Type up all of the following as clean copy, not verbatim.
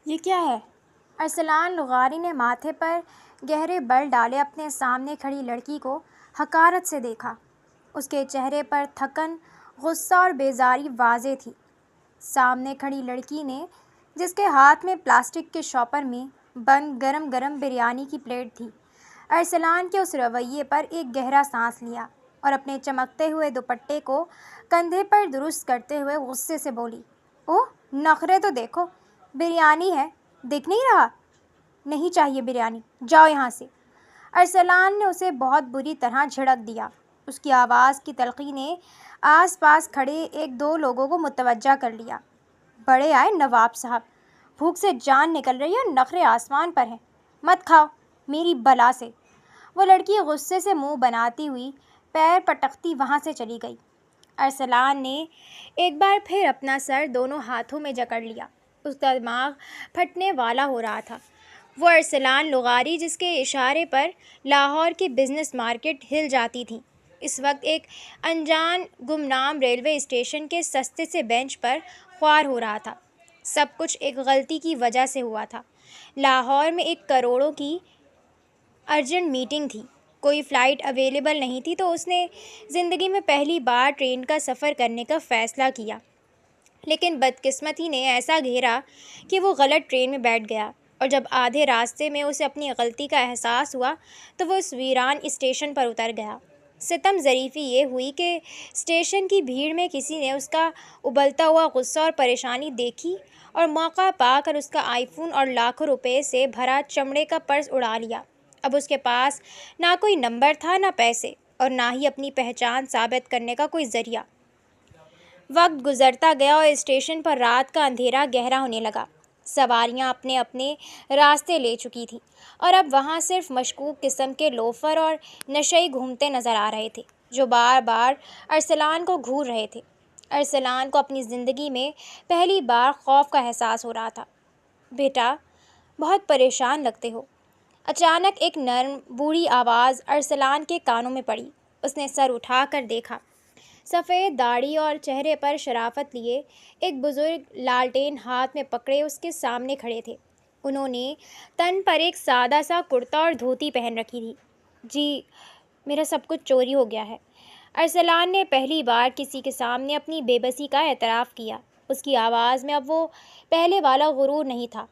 یہ کیا ہے؟ ارسلان لغاری نے ماتھے پر گہرے بل ڈالے اپنے سامنے کھڑی لڑکی کو حقارت سے دیکھا۔ اس کے چہرے پر تھکن، غصہ اور بیزاری واضح تھی۔ سامنے کھڑی لڑکی نے، جس کے ہاتھ میں پلاسٹک کے شاپر میں بند گرم گرم بریانی کی پلیٹ تھی، ارسلان کے اس رویے پر ایک گہرا سانس لیا اور اپنے چمکتے ہوئے دوپٹے کو کندھے پر درست کرتے ہوئے غصے سے بولی، اوہ نخرے تو دیکھو، بریانی ہے، دیکھ نہیں رہا؟ نہیں چاہیے بریانی، جاؤ یہاں سے۔ ارسلان نے اسے بہت بری طرح جھڑک دیا۔ اس کی آواز کی تلخی نے آس پاس کھڑے ایک دو لوگوں کو متوجہ کر لیا۔ بڑے آئے نواب صاحب، بھوک سے جان نکل رہی ہے اور نخرے آسمان پر ہیں، مت کھاؤ میری بلا سے۔ وہ لڑکی غصے سے منہ بناتی ہوئی پیر پٹکتی وہاں سے چلی گئی۔ ارسلان نے ایک بار پھر اپنا سر دونوں ہاتھوں میں جکڑ لیا۔ اس کا دماغ پھٹنے والا ہو رہا تھا۔ وہ ارسلان لغاری جس کے اشارے پر لاہور کی بزنس مارکیٹ ہل جاتی تھی، اس وقت ایک انجان گمنام ریلوے اسٹیشن کے سستے سے بینچ پر خوار ہو رہا تھا۔ سب کچھ ایک غلطی کی وجہ سے ہوا تھا۔ لاہور میں ایک کروڑوں کی ارجنٹ میٹنگ تھی، کوئی فلائٹ اویلیبل نہیں تھی، تو اس نے زندگی میں پہلی بار ٹرین کا سفر کرنے کا فیصلہ کیا، لیکن بدقسمتی نے ایسا گھیرا کہ وہ غلط ٹرین میں بیٹھ گیا، اور جب آدھے راستے میں اسے اپنی غلطی کا احساس ہوا تو وہ اس ویران اسٹیشن پر اتر گیا۔ ستم ظریفی یہ ہوئی کہ اسٹیشن کی بھیڑ میں کسی نے اس کا ابلتا ہوا غصہ اور پریشانی دیکھی اور موقع پا کر اس کا آئی فون اور لاکھوں روپے سے بھرا چمڑے کا پرس اڑا لیا۔ اب اس کے پاس نہ کوئی نمبر تھا، نہ پیسے، اور نہ ہی اپنی پہچان ثابت کرنے کا کوئی ذریعہ۔ وقت گزرتا گیا اور اسٹیشن پر رات کا اندھیرا گہرا ہونے لگا۔ سواریاں اپنے اپنے راستے لے چکی تھیں اور اب وہاں صرف مشکوک قسم کے لوفر اور نشئی گھومتے نظر آ رہے تھے، جو بار بار ارسلان کو گھور رہے تھے۔ ارسلان کو اپنی زندگی میں پہلی بار خوف کا احساس ہو رہا تھا۔ بیٹا، بہت پریشان لگتے ہو۔ اچانک ایک نرم بوڑھی آواز ارسلان کے کانوں میں پڑی۔ اس نے سر اٹھا کر دیکھا۔ سفید داڑھی اور چہرے پر شرافت لیے ایک بزرگ لالٹین ہاتھ میں پکڑے اس کے سامنے کھڑے تھے۔ انہوں نے تن پر ایک سادہ سا کرتا اور دھوتی پہن رکھی تھی۔ جی، میرا سب کچھ چوری ہو گیا ہے۔ ارسلان نے پہلی بار کسی کے سامنے اپنی بے بسی کا اعتراف کیا۔ اس کی آواز میں اب وہ پہلے والا غرور نہیں تھا۔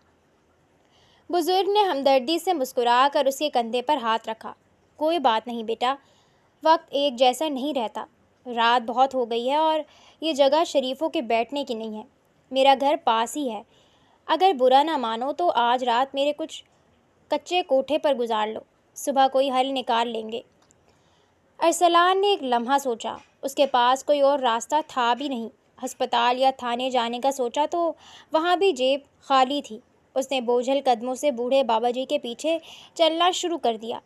بزرگ نے ہمدردی سے مسکرا کر اس کے کندھے پر ہاتھ رکھا۔ کوئی بات نہیں بیٹا، وقت ایک جیسا نہیں رہتا، رات بہت ہو گئی ہے اور یہ جگہ شریفوں کے بیٹھنے کی نہیں ہے۔ میرا گھر پاس ہی ہے، اگر برا نہ مانو تو آج رات میرے کچھ کچے کوٹھے پر گزار لو، صبح کوئی حل نکال لیں گے۔ ارسلان نے ایک لمحہ سوچا، اس کے پاس کوئی اور راستہ تھا بھی نہیں۔ ہسپتال یا تھانے جانے کا سوچا تو وہاں بھی جیب خالی تھی۔ اس نے بوجھل قدموں سے بوڑھے بابا جی کے پیچھے چلنا شروع کر دیا۔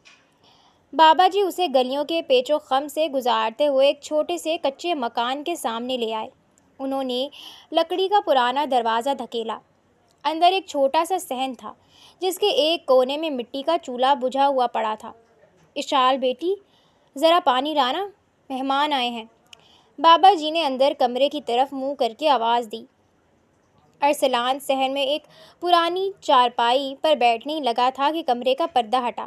بابا جی اسے گلیوں کے پیچ و خم سے گزارتے ہوئے ایک چھوٹے سے کچے مکان کے سامنے لے آئے۔ انہوں نے لکڑی کا پرانا دروازہ دھکیلا۔ اندر ایک چھوٹا سا صحن تھا، جس کے ایک کونے میں مٹی کا چولہا بجھا ہوا پڑا تھا۔ اشال بیٹی، ذرا پانی لانا، مہمان آئے ہیں۔ بابا جی نے اندر کمرے کی طرف منہ کر کے آواز دی۔ ارسلان صحن میں ایک پرانی چارپائی پر بیٹھنے لگا تھا کہ کمرے کا پردہ ہٹا۔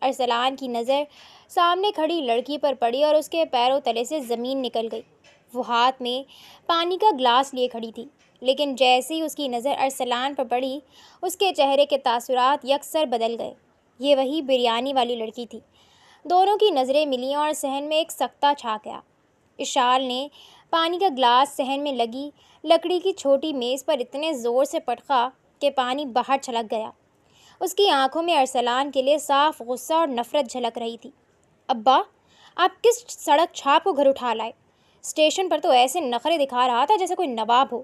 ارسلان کی نظر سامنے کھڑی لڑکی پر پڑی اور اس کے پیروں تلے سے زمین نکل گئی۔ وہ ہاتھ میں پانی کا گلاس لیے کھڑی تھی، لیکن جیسے ہی اس کی نظر ارسلان پر پڑی، اس کے چہرے کے تاثرات یکسر بدل گئے۔ یہ وہی بریانی والی لڑکی تھی۔ دونوں کی نظریں ملیں اور صحن میں ایک سکتہ چھا گیا۔ اشال نے پانی کا گلاس صحن میں لگی لکڑی کی چھوٹی میز پر اتنے زور سے پٹخا کہ پانی باہر چھلک گیا۔ اس کی آنکھوں میں ارسلان کے لیے صاف غصہ اور نفرت جھلک رہی تھی۔ ابا، آپ کس سڑک چھاپ کو گھر اٹھا لائے؟ اسٹیشن پر تو ایسے نخرے دکھا رہا تھا جیسے کوئی نواب ہو۔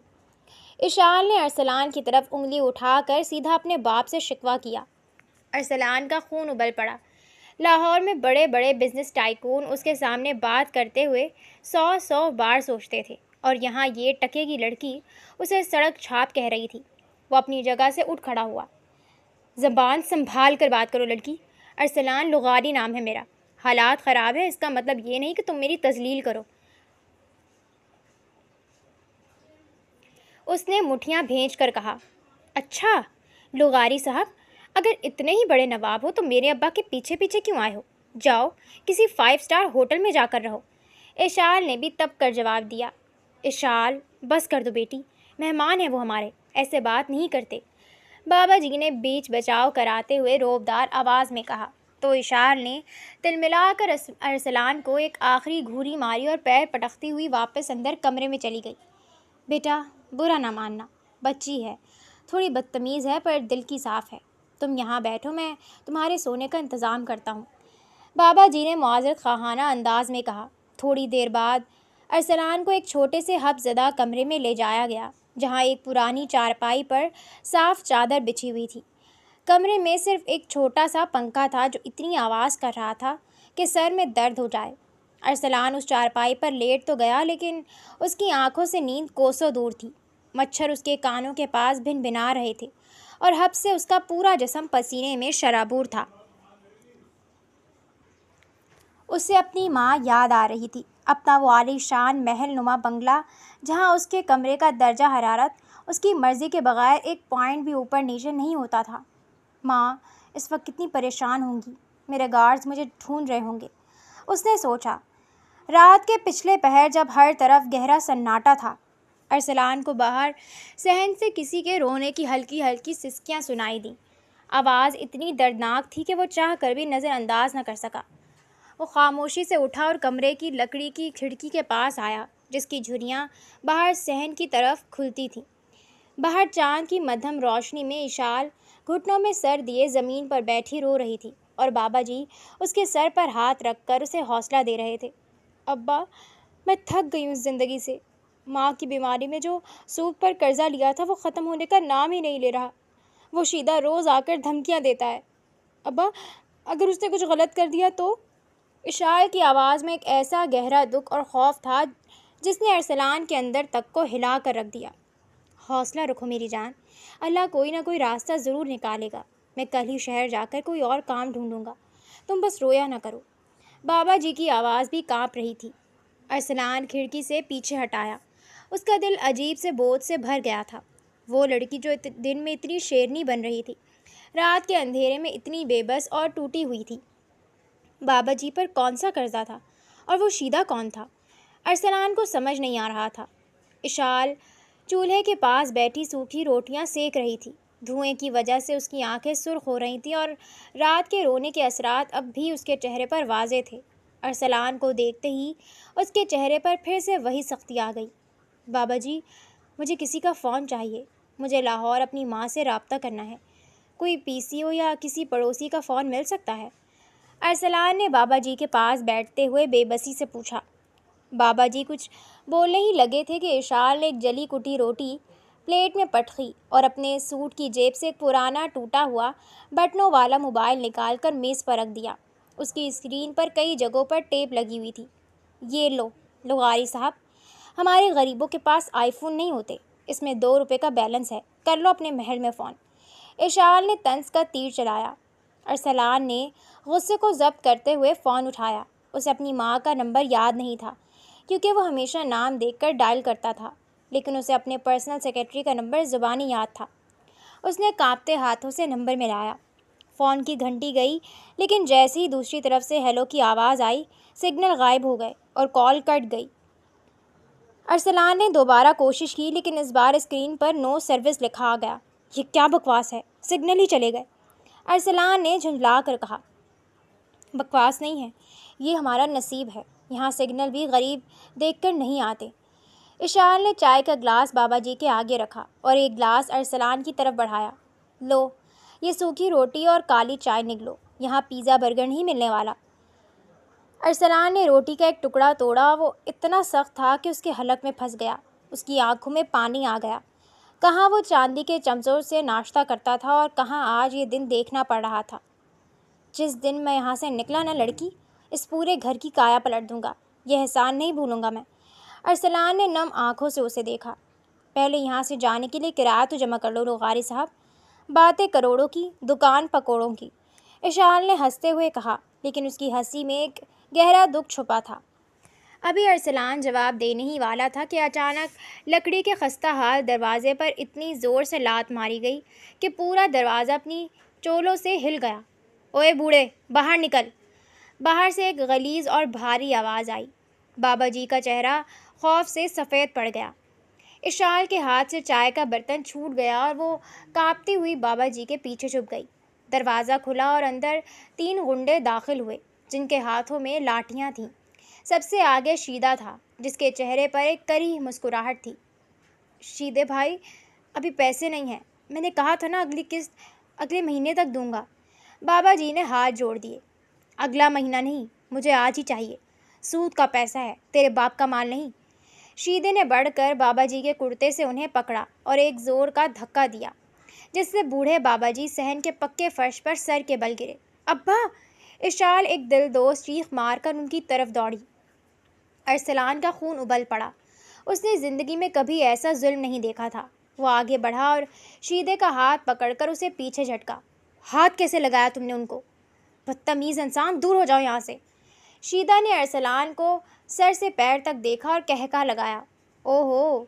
اشال نے ارسلان کی طرف انگلی اٹھا کر سیدھا اپنے باپ سے شکوہ کیا۔ ارسلان کا خون ابل پڑا۔ لاہور میں بڑے بڑے بزنس ٹائکون اس کے سامنے بات کرتے ہوئے 100 بار سوچتے تھے، اور یہاں یہ ٹکے کی لڑکی اسے سڑک چھاپ کہہ رہی تھی۔ وہ اپنی جگہ سے اٹھ کھڑا ہوا۔ زبان سنبھال کر بات کرو لڑکی، ارسلان لغاری نام ہے میرا۔ حالات خراب ہے، اس کا مطلب یہ نہیں کہ تم میری تذلیل کرو۔ اس نے مٹھیاں بھینچ کر کہا۔ اچھا، لغاری صاحب، اگر اتنے ہی بڑے نواب ہو تو میرے ابا کے پیچھے پیچھے کیوں آئے ہو؟ جاؤ کسی 5 اسٹار ہوٹل میں جا کر رہو۔ اشال نے بھی تب کر جواب دیا۔ اشال، بس کر دو بیٹی، مہمان ہیں وہ ہمارے، ایسے بات نہیں کرتے، بابا جی نے بیچ بچاؤ کراتے ہوئے روبدار آواز میں کہا۔ تو اشال نے تلملا کر ارسلان کو ایک آخری گھوری ماری اور پیر پٹکتی ہوئی واپس اندر کمرے میں چلی گئی۔ بیٹا، برا نہ ماننا، بچی ہے، تھوڑی بدتمیز ہے پر دل کی صاف ہے، تم یہاں بیٹھو، میں تمہارے سونے کا انتظام کرتا ہوں، بابا جی نے معذرت خواہانہ انداز میں کہا۔ تھوڑی دیر بعد ارسلان کو ایک چھوٹے سے حب زدہ کمرے میں لے جایا گیا، جہاں ایک پرانی چارپائی پر صاف چادر بچھی ہوئی تھی۔ کمرے میں صرف ایک چھوٹا سا پنکھا تھا جو اتنی آواز کر رہا تھا کہ سر میں درد ہو جائے۔ ارسلان اس چارپائی پر لیٹ تو گیا لیکن اس کی آنکھوں سے نیند کوسوں دور تھی۔ مچھر اس کے کانوں کے پاس بھن بھنا رہے تھے اور حب سے اس کا پورا جسم پسینے میں شرابور تھا۔ اسے اپنی ماں یاد آ رہی تھی، اپنا وہ عالی شان محل نما بنگلہ جہاں اس کے کمرے کا درجہ حرارت اس کی مرضی کے بغیر 1 پوائنٹ بھی اوپر نیچے نہیں ہوتا تھا۔ ماں اس وقت کتنی پریشان ہوں گی، میرے گارڈز مجھے ڈھونڈ رہے ہوں گے، اس نے سوچا۔ رات کے پچھلے پہر جب ہر طرف گہرا سناٹا تھا، ارسلان کو باہر صحن سے کسی کے رونے کی ہلکی ہلکی سسکیاں سنائی دیں۔ آواز اتنی دردناک تھی کہ وہ چاہ کر بھی نظر انداز نہ کر سکا۔ وہ خاموشی سے اٹھا اور کمرے کی لکڑی کی کھڑکی کے پاس آیا جس کی جھریاں باہر صحن کی طرف کھلتی تھیں۔ باہر چاند کی مدھم روشنی میں اشال گھٹنوں میں سر دیے زمین پر بیٹھی رو رہی تھی اور بابا جی اس کے سر پر ہاتھ رکھ کر اسے حوصلہ دے رہے تھے۔ ابا، میں تھک گئی ہوں اس زندگی سے، ماں کی بیماری میں جو سود پر قرضہ لیا تھا وہ ختم ہونے کا نام ہی نہیں لے رہا، وہ شیدہ روز آ کر دھمکیاں دیتا ہے۔ ابا، اگر اس نے کچھ غلط کر دیا تو؟ اشال کی آواز میں ایک ایسا گہرا دکھ اور خوف تھا جس نے ارسلان کے اندر تک کو ہلا کر رکھ دیا۔ حوصلہ رکھو میری جان، اللہ کوئی نہ کوئی راستہ ضرور نکالے گا، میں کل ہی شہر جا کر کوئی اور کام ڈھونڈوں گا، تم بس رویا نہ کرو۔ بابا جی کی آواز بھی کانپ رہی تھی۔ ارسلان کھڑکی سے پیچھے ہٹایا، اس کا دل عجیب سے بوجھ سے بھر گیا تھا۔ وہ لڑکی جو دن میں اتنی شیرنی بن رہی تھی، رات کے اندھیرے میں اتنی بے بس اور ٹوٹی ہوئی تھی۔ بابا جی پر کون سا قرضہ تھا اور وہ شیدہ کون تھا؟ ارسلان کو سمجھ نہیں آ رہا تھا۔ اشال چولہے کے پاس بیٹھی سوکھی روٹیاں سیک رہی تھی۔ دھوئیں کی وجہ سے اس کی آنکھیں سرخ ہو رہی تھیں اور رات کے رونے کے اثرات اب بھی اس کے چہرے پر واضح تھے۔ ارسلان کو دیکھتے ہی اس کے چہرے پر پھر سے وہی سختی آ گئی۔ بابا جی، مجھے کسی کا فون چاہیے، مجھے لاہور اپنی ماں سے رابطہ کرنا ہے، کوئی PCO یا کسی پڑوسی کا فون مل سکتا ہے؟ ارسلان نے بابا جی کے پاس بیٹھتے ہوئے بے بسی سے پوچھا۔ بابا جی کچھ بولنے ہی لگے تھے کہ اشال نے ایک جلی کٹی روٹی پلیٹ میں پٹخی اور اپنے سوٹ کی جیب سے ایک پرانا ٹوٹا ہوا بٹنوں والا موبائل نکال کر میز پر رکھ دیا۔ اس کی اسکرین پر کئی جگہوں پر ٹیپ لگی ہوئی تھی۔ یہ لو لغاری صاحب، ہمارے غریبوں کے پاس آئی فون نہیں ہوتے، اس میں 2 روپے کا بیلنس ہے، کر لو اپنے محل میں فون۔ اشال نے طنز کا تیر چلایا۔ ارسلان نے غصے کو ضبط کرتے ہوئے فون اٹھایا۔ اسے اپنی ماں کا نمبر یاد نہیں تھا کیونکہ وہ ہمیشہ نام دیکھ کر ڈائل کرتا تھا، لیکن اسے اپنے پرسنل سیکرٹری کا نمبر زبانی یاد تھا۔ اس نے کانپتے ہاتھوں سے نمبر ملایا۔ فون کی گھنٹی گئی لیکن جیسے ہی دوسری طرف سے ہیلو کی آواز آئی، سگنل غائب ہو گئے اور کال کٹ گئی۔ ارسلان نے دوبارہ کوشش کی لیکن اس بار اسکرین پر نو سروس لکھا آ گیا۔ یہ کیا بکواس ہے، سگنل ہی چلے گئے، ارسلان نے جھنجھلا کر کہا۔ بکواس نہیں ہے، یہ ہمارا نصیب ہے، یہاں سگنل بھی غریب دیکھ کر نہیں آتے۔ اشال نے چائے کا گلاس بابا جی کے آگے رکھا اور ایک گلاس ارسلان کی طرف بڑھایا۔ لو، یہ سوکھی روٹی اور کالی چائے نگلو، یہاں پیزا برگر نہیں ملنے والا۔ ارسلان نے روٹی کا ایک ٹکڑا توڑا، وہ اتنا سخت تھا کہ اس کے حلق میں پھنس گیا۔ اس کی آنکھوں میں پانی آ گیا۔ کہاں وہ چاندی کے چمچوں سے ناشتہ کرتا تھا اور کہاں آج یہ دن دیکھنا پڑ رہا تھا۔ جس دن میں یہاں سے نکلا نا لڑکی، اس پورے گھر کی کایا پلٹ دوں گا، یہ احسان نہیں بھولوں گا میں۔ ارسلان نے نم آنکھوں سے اسے دیکھا۔ پہلے یہاں سے جانے کے لیے کرایہ تو جمع کر لو لغاری صاحب، باتیں کروڑوں کی، دکان پکوڑوں کی، اشال نے ہنستے ہوئے کہا، لیکن اس کی ہنسی میں ایک گہرا دکھ چھپا تھا۔ ابھی ارسلان جواب دینے ہی والا تھا کہ اچانک لکڑی کے خستہ حال دروازے پر اتنی زور سے لات ماری گئی کہ پورا دروازہ اپنی چولوں سے ہل گیا۔ اوئے بوڑھے، باہر نکل! باہر سے ایک غلیظ اور بھاری آواز آئی۔ بابا جی کا چہرہ خوف سے سفید پڑ گیا۔ اشال کے ہاتھ سے چائے کا برتن چھوٹ گیا اور وہ کانپتی ہوئی بابا جی کے پیچھے چھپ گئی۔ دروازہ کھلا اور اندر 3 غنڈے داخل ہوئے جن کے ہاتھوں میں لاٹھیاں تھیں۔ سب سے آگے شیدہ تھا جس کے چہرے پر ایک کری مسکراہٹ تھی۔ شیدے بھائی، ابھی پیسے نہیں ہیں، میں نے کہا تھا نا اگلی قسط اگلے مہینے تک دوں گا۔ بابا جی نے ہاتھ جوڑ دیے۔ اگلا مہینہ نہیں، مجھے آج ہی چاہیے۔ سود کا پیسہ ہے، تیرے باپ کا مال نہیں۔ شیدے نے بڑھ کر بابا جی کے کرتے سے انہیں پکڑا اور ایک زور کا دھکا دیا جس سے بوڑھے بابا جی صحن کے پکے فرش پر سر کے بل گرے۔ ابا! اشال ایک دلدوز چیخ مار کر ان کی طرف دوڑی۔ ارسلان کا خون ابل پڑا۔ اس نے زندگی میں کبھی ایسا ظلم نہیں دیکھا تھا۔ وہ آگے بڑھا اور شیدے کا ہاتھ پکڑ کر اسے پیچھے جھٹکا۔ ہاتھ کیسے لگایا تم نے ان کو؟ بدتمیز انسان، دور ہو جاؤ یہاں سے۔ شیدہ نے ارسلان کو سر سے پیر تک دیکھا اور کہکا لگایا۔ او ہو،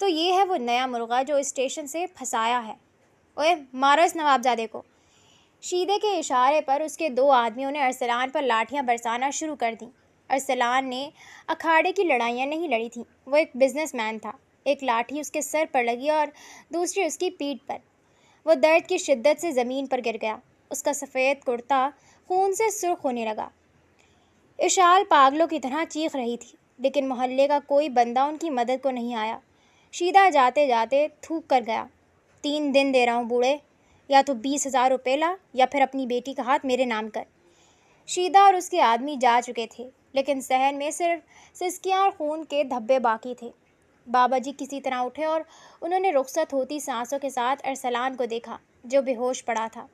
تو یہ ہے وہ نیا مرغا جو اسٹیشن سے پھنسایا ہے۔ اوئے مارو اس نواب زادے کو۔ شیدے کے اشارے پر اس کے 2 آدمیوں نے ارسلان پر لاٹھیاں برسانا شروع کر دیں۔ ارسلان نے اکھاڑے کی لڑائیاں نہیں لڑی تھیں، وہ ایک بزنس مین تھا۔ ایک لاٹھی اس کے سر پر لگی اور دوسری اس کی پیٹھ پر۔ وہ درد کی شدت سے زمین پر گر گیا۔ اس کا سفید کرتا خون سے سرخ ہونے لگا۔ اشال پاگلوں کی طرح چیخ رہی تھی لیکن محلے کا کوئی بندہ ان کی مدد کو نہیں آیا۔ شیدہ جاتے جاتے تھوک کر گیا۔ 3 دن دے رہا ہوں بوڑھے، یا تو 20,000 روپے لا یا پھر اپنی بیٹی کا ہاتھ میرے نام کر۔ شیدہ اور اس کے آدمی جا چکے تھے لیکن صحن میں صرف سسکیاں اور خون کے دھبے باقی تھے۔ بابا جی کسی طرح اٹھے اور انہوں نے رخصت ہوتی سانسوں کے ساتھ ارسلان کو دیکھا جو بے ہوش پڑا تھا۔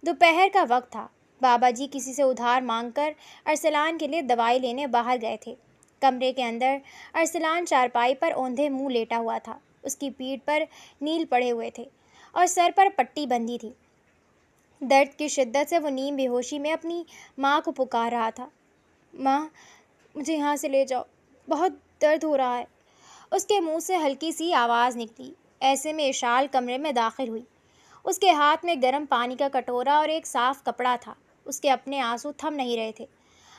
دوپہر کا وقت تھا۔ بابا جی کسی سے ادھار مانگ کر ارسلان کے لیے دوائی لینے باہر گئے تھے۔ کمرے کے اندر ارسلان چارپائی پر اوندھے منہ لیٹا ہوا تھا۔ اس کی پیٹھ پر نیل پڑے ہوئے تھے اور سر پر پٹی بندھی تھی۔ درد کی شدت سے وہ نیم بے ہوشی میں اپنی ماں کو پکار رہا تھا۔ ماں، مجھے یہاں سے لے جاؤ، بہت درد ہو رہا ہے۔ اس کے منہ سے ہلکی سی آواز نکلی۔ ایسے میں اشال کمرے میں داخل ہوئی۔ اس کے ہاتھ میں گرم پانی کا کٹورا اور ایک صاف کپڑا تھا۔ اس کے اپنے آنسو تھم نہیں رہے تھے۔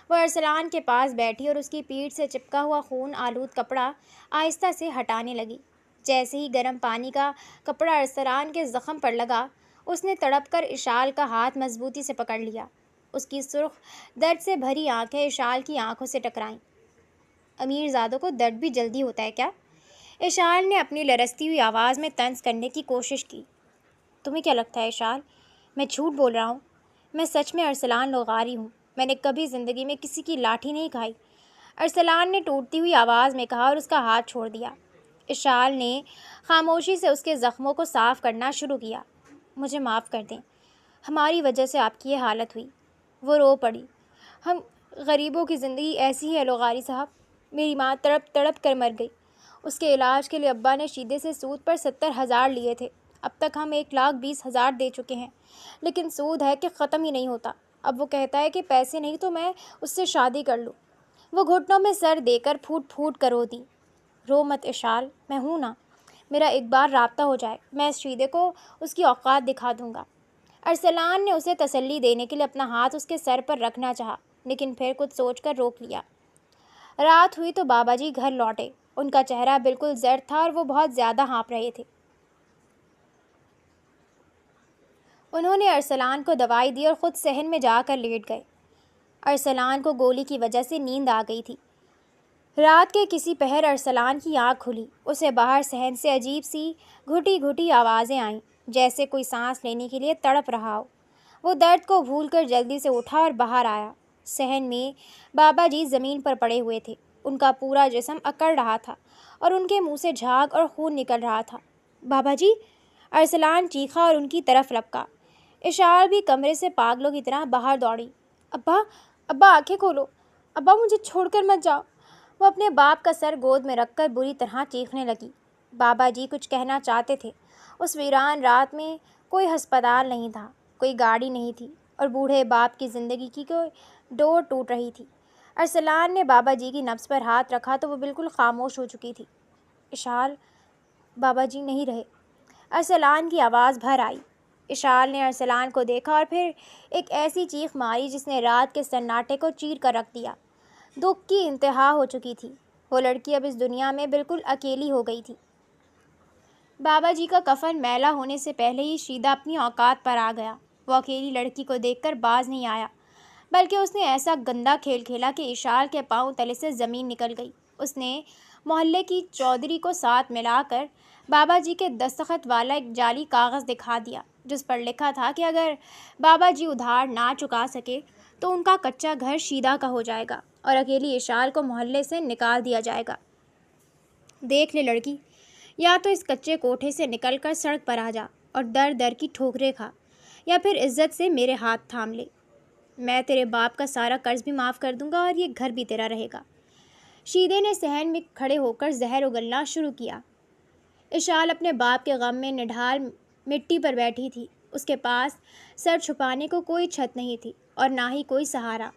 وہ ارسلان کے پاس بیٹھی اور اس کی پیٹھ سے چپکا ہوا خون آلود کپڑا آہستہ سے ہٹانے لگی۔ جیسے ہی گرم پانی کا کپڑا ارسلان کے زخم پر لگا، اس نے تڑپ کر اشال کا ہاتھ مضبوطی سے پکڑ لیا۔ اس کی سرخ درد سے بھری آنکھیں اشال کی آنکھوں سے ٹکرائیں۔ امیر زادوں کو درد بھی جلدی ہوتا ہے کیا؟ اشال نے اپنی لرزتی ہوئی آواز میں طنز کرنے کی کوشش کی۔ تمہیں کیا لگتا ہے اشال، میں جھوٹ بول رہا ہوں؟ میں سچ میں ارسلان لغاری ہوں۔ میں نے کبھی زندگی میں کسی کی لاٹھی نہیں کھائی، ارسلان نے ٹوٹتی ہوئی آواز میں کہا اور اس کا ہاتھ چھوڑ دیا۔ اشال نے خاموشی سے اس کے زخموں کو صاف کرنا شروع کیا۔ مجھے معاف کر دیں، ہماری وجہ سے آپ کی یہ حالت ہوئی۔ وہ رو پڑی۔ ہم غریبوں کی زندگی ایسی ہے لغاری صاحب۔ میری ماں تڑپ تڑپ کر مر گئی۔ اس کے علاج کے لیے ابا نے شیدے سے سود پر 70,000 لیے تھے۔ اب تک ہم 1,20,000 دے چکے ہیں، لیکن سود ہے کہ ختم ہی نہیں ہوتا۔ اب وہ کہتا ہے کہ پیسے نہیں تو میں اس سے شادی کر لوں۔ وہ گھٹنوں میں سر دے کر پھوٹ پھوٹ کر رو دی۔ رو مت اشال، میں ہوں نا، میرا ایک بار رابطہ ہو جائے، میں اس شیدے کو اس کی اوقات دکھا دوں گا۔ ارسلان نے اسے تسلی دینے کے لیے اپنا ہاتھ اس کے سر پر رکھنا چاہا لیکن پھر کچھ سوچ کر روک لیا۔ رات ہوئی تو بابا جی گھر لوٹے۔ ان کا چہرہ بالکل زرد تھا اور وہ بہت زیادہ ہانپ رہے تھے۔ انہوں نے ارسلان کو دوائی دی اور خود صحن میں جا کر لیٹ گئے۔ ارسلان کو گولی کی وجہ سے نیند آ گئی تھی۔ رات کے کسی پہر ارسلان کی آنکھ کھلی۔ اسے باہر صحن سے عجیب سی گھٹی گھٹی آوازیں آئیں جیسے کوئی سانس لینے کے لیے تڑپ رہا ہو۔ وہ درد کو بھول کر جلدی سے اٹھا اور باہر آیا۔ صحن میں بابا جی زمین پر پڑے ہوئے تھے۔ ان کا پورا جسم اکڑ رہا تھا اور ان کے منہ سے جھاگ اور خون نکل رہا تھا۔ بابا جی! ارسلان چیخا اور ان کی طرف لپکا۔ اشال بھی کمرے سے پاگلوں کی طرح باہر دوڑی۔ ابا! ابا آنکھیں کھولو! ابا مجھے چھوڑ کر مت جاؤ! وہ اپنے باپ کا سر گود میں رکھ کر بری طرح چیخنے لگی۔ بابا جی کچھ کہنا چاہتے تھے۔ اس ویران رات میں کوئی ہسپتال نہیں تھا، کوئی گاڑی نہیں تھی اور بوڑھے باپ کی زندگی کی کوئی ڈور ٹوٹ رہی تھی۔ ارسلان نے بابا جی کی نبض پر ہاتھ رکھا تو وہ بالکل خاموش ہو چکی تھی۔ اشال، بابا جی نہیں رہے۔ ارسلان کی آواز بھر آئی۔ اشال نے ارسلان کو دیکھا اور پھر ایک ایسی چیخ ماری جس نے رات کے سناٹے کو چیر کر رکھ دیا۔ دکھ کی انتہا ہو چکی تھی۔ وہ لڑکی اب اس دنیا میں بالکل اکیلی ہو گئی تھی۔ بابا جی کا کفن میلا ہونے سے پہلے ہی شیدا اپنی اوقات پر آ گیا۔ وہ اکیلی لڑکی کو دیکھ کر باز نہیں آیا، بلکہ اس نے ایسا گندا کھیل کھیلا کہ اشال کے پاؤں تلے سے زمین نکل گئی۔ اس نے محلے کی چودھری کو ساتھ ملا کر بابا جی کے دستخط والا ایک جعلی کاغذ دکھا دیا، جس پر لکھا تھا کہ اگر بابا جی ادھار نہ چکا سکے تو ان کا کچا گھر شیدا کا ہو جائے گا اور اکیلی اشال کو محلے سے نکال دیا جائے گا۔ دیکھ لے لڑکی، یا تو اس کچے کوٹھے سے نکل کر سڑک پر آ جا اور در در کی ٹھوکریں کھا، یا پھر عزت سے میرے ہاتھ تھام لے۔ میں تیرے باپ کا سارا قرض بھی معاف کر دوں گا اور یہ گھر بھی تیرا رہے گا۔ شیدے نے صحن میں کھڑے ہو کر زہر اگلنا شروع کیا۔ اشال اپنے باپ کے غم میں نڈھال مٹی پر بیٹھی تھی۔ اس کے پاس سر چھپانے کو کوئی چھت نہیں تھی اور نہ ہی کوئی سہارا۔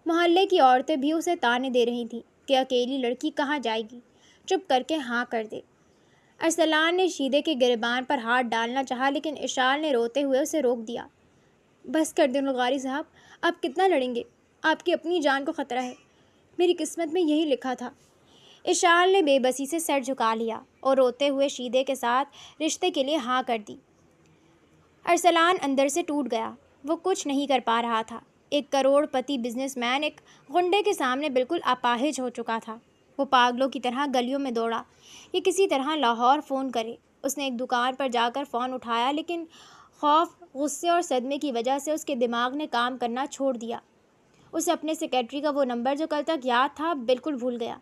محلے کی عورتیں بھی اسے تانے دے رہی تھیں کہ اکیلی لڑکی کہاں جائے گی، چپ کر کے ہاں کر دے۔ ارسلان نے شیدے کے گریبان پر ہاتھ ڈالنا چاہا، لیکن اشال نے روتے ہوئے اسے روک دیا۔ بس کر دیں لغاری صاحب، آپ کتنا لڑیں گے؟ آپ کی اپنی جان کو خطرہ ہے۔ میری قسمت میں یہی لکھا تھا۔ اشال نے بے بسی سے سر جھکا لیا اور روتے ہوئے شیدے کے ساتھ رشتے کے لیے ہاں کر دی۔ ارسلان اندر سے ٹوٹ گیا۔ وہ کچھ نہیں کر پا رہا تھا۔ ایک کروڑ پتی بزنس مین ایک غنڈے کے سامنے بالکل اپاہج ہو چکا تھا۔ وہ پاگلوں کی طرح گلیوں میں دوڑا کہ کسی طرح لاہور فون کرے۔ اس نے ایک دکان پر جا کر فون اٹھایا، لیکن خوف، غصے اور صدمے کی وجہ سے اس کے دماغ نے کام کرنا چھوڑ دیا۔ اسے اپنے سیکرٹری کا وہ نمبر جو کل تک یاد تھا بالکل بھول گیا۔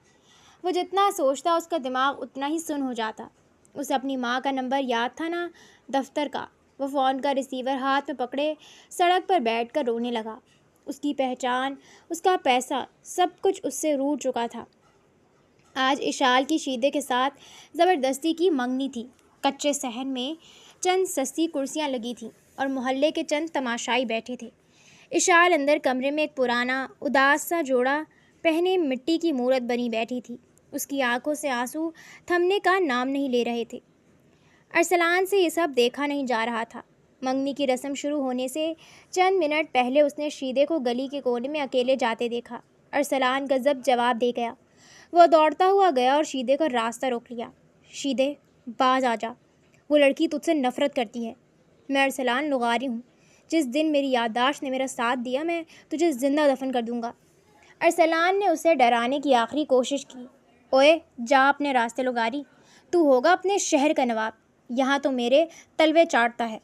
وہ جتنا سوچتا اس کا دماغ اتنا ہی سن ہو جاتا۔ اسے اپنی ماں کا نمبر یاد تھا نہ دفتر کا۔ وہ فون کا ریسیور ہاتھ میں پکڑے سڑک پر بیٹھ کر رونے لگا۔ اس کی پہچان، اس کا پیسہ، سب کچھ اس سے روٹھ چکا تھا۔ آج اشال کی شیدے کے ساتھ زبردستی کی منگنی تھی۔ کچے صحن میں چند سستی کرسیاں لگی تھیں اور محلے کے چند تماشائی بیٹھے تھے۔ اشال اندر کمرے میں ایک پرانا اداس سا جوڑا پہنے مٹی کی مورت بنی بیٹھی تھی۔ اس کی آنکھوں سے آنسو تھمنے کا نام نہیں لے رہے تھے۔ ارسلان سے یہ سب دیکھا نہیں جا رہا تھا۔ منگنی کی رسم شروع ہونے سے چند منٹ پہلے اس نے شیدے کو گلی کے کونے میں اکیلے جاتے دیکھا۔ ارسلان غضب جواب دے گیا۔ وہ دوڑتا ہوا گیا اور شیدے کا راستہ روک لیا۔ شیدے، باز آ جا، وہ لڑکی تجھ سے نفرت کرتی ہے۔ میں ارسلان لغاری ہوں۔ جس دن میری یادداشت نے میرا ساتھ دیا میں تجھے زندہ دفن کر دوں گا۔ ارسلان نے اسے ڈرانے کی آخری کوشش کی۔ اوئے جا اپنے راستے لغاری، تو ہوگا اپنے شہر کا نواب، یہاں تو میرے تلوے چاٹتا ہے۔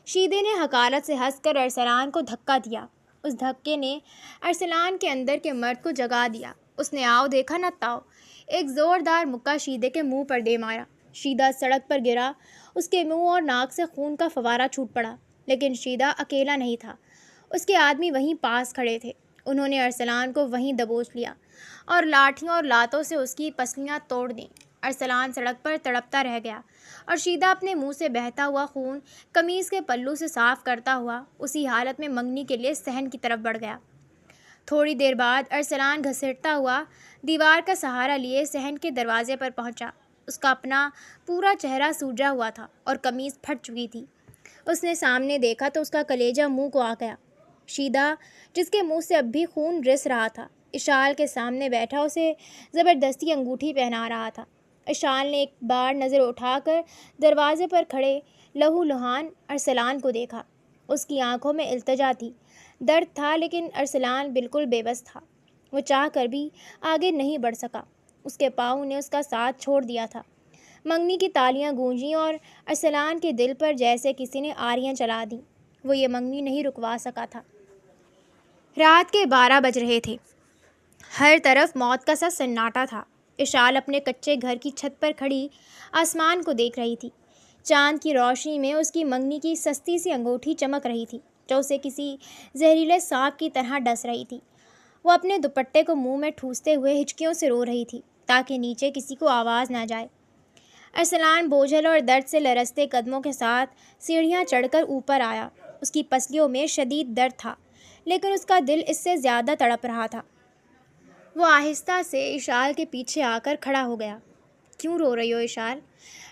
شیدے نے حقارت سے ہنس کر ارسلان کو دھکا دیا۔ اس دھکے نے ارسلان کے اندر کے مرد کو جگا دیا۔ اس نے آؤ دیکھا نہ تاؤ، ایک زوردار مکہ شیدے کے منہ پر دے مارا۔ شیدہ سڑک پر گرا۔ اس کے منہ اور ناک سے خون کا فوارہ چھوٹ پڑا، لیکن شیدہ اکیلا نہیں تھا۔ اس کے آدمی وہیں پاس کھڑے تھے۔ انہوں نے ارسلان کو وہیں دبوچ لیا اور لاٹھیوں اور لاتوں سے اس کی پسلیاں توڑ دیں۔ ارسلان سڑک پر تڑپتا رہ گیا اور شیدہ اپنے منہ سے بہتا ہوا خون قمیص کے پلو سے صاف کرتا ہوا اسی حالت میں منگنی کے لیے صحن کی طرف بڑھ گیا۔ تھوڑی دیر بعد ارسلان گھسیٹتا ہوا دیوار کا سہارا لیے صحن کے دروازے پر پہنچا۔ اس کا اپنا پورا چہرہ سوجا ہوا تھا اور قمیص پھٹ چکی تھی۔ اس نے سامنے دیکھا تو اس کا کلیجہ منہ کو آ گیا۔ شیدہ، جس کے منہ سے اب بھی خون رس رہا تھا، اشال کے سامنے بیٹھا اسے زبردستی انگوٹھی پہنا رہا تھا۔ اشال نے ایک بار نظر اٹھا کر دروازے پر کھڑے لہو لہان ارسلان کو دیکھا۔ اس کی آنکھوں میں التجا تھی، درد تھا، لیکن ارسلان بالکل بے بس تھا۔ وہ چاہ کر بھی آگے نہیں بڑھ سکا۔ اس کے پاؤں نے اس کا ساتھ چھوڑ دیا تھا۔ منگنی کی تالیاں گونجیں اور ارسلان کے دل پر جیسے کسی نے آریاں چلا دیں۔ وہ یہ منگنی نہیں رکوا سکا تھا۔ رات کے 12 بج رہے تھے۔ ہر طرف موت کا سا سناٹا تھا۔ اشال اپنے کچے گھر کی چھت پر کھڑی آسمان کو دیکھ رہی تھی۔ چاند کی روشنی میں اس کی منگنی کی سستی سی انگوٹھی چمک رہی تھی جو اسے کسی زہریلے سانپ کی طرح ڈس رہی تھی۔ وہ اپنے دوپٹے کو منہ میں ٹھوستے ہوئے ہچکیوں سے رو رہی تھی تاکہ نیچے کسی کو آواز نہ جائے۔ ارسلان بوجھل اور درد سے لرزتے قدموں کے ساتھ سیڑھیاں چڑھ کر اوپر آیا۔ اس کی پسلیوں میں شدید درد تھا، لیکن اس کا دل اس سے زیادہ تڑپ رہا تھا۔ وہ آہستہ سے اشال کے پیچھے آ کر کھڑا ہو گیا۔ کیوں رو رہی ہو اشال؟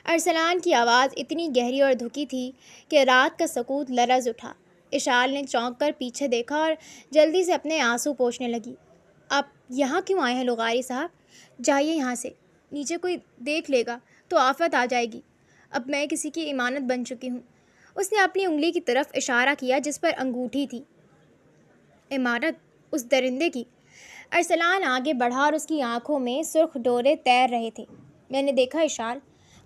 ارسلان کی آواز اتنی گہری اور دھکی تھی کہ رات کا سکوت لرز اٹھا۔ اشال نے چونک کر پیچھے دیکھا اور جلدی سے اپنے آنسو پوچھنے لگی۔ آپ یہاں کیوں آئے ہیں لغاری صاحب؟ جائیے یہاں سے، نیچے کوئی دیکھ لے گا تو آفت آ جائے گی۔ اب میں کسی کی امانت بن چکی ہوں۔ اس نے اپنی انگلی کی طرف اشارہ کیا جس پر انگوٹھی تھی۔ امانت؟ اس درندے کی؟ ارسلان آگے بڑھا اور اس کی آنکھوں میں سرخ ڈورے تیر رہے تھے۔ میں نے دیکھا اشال،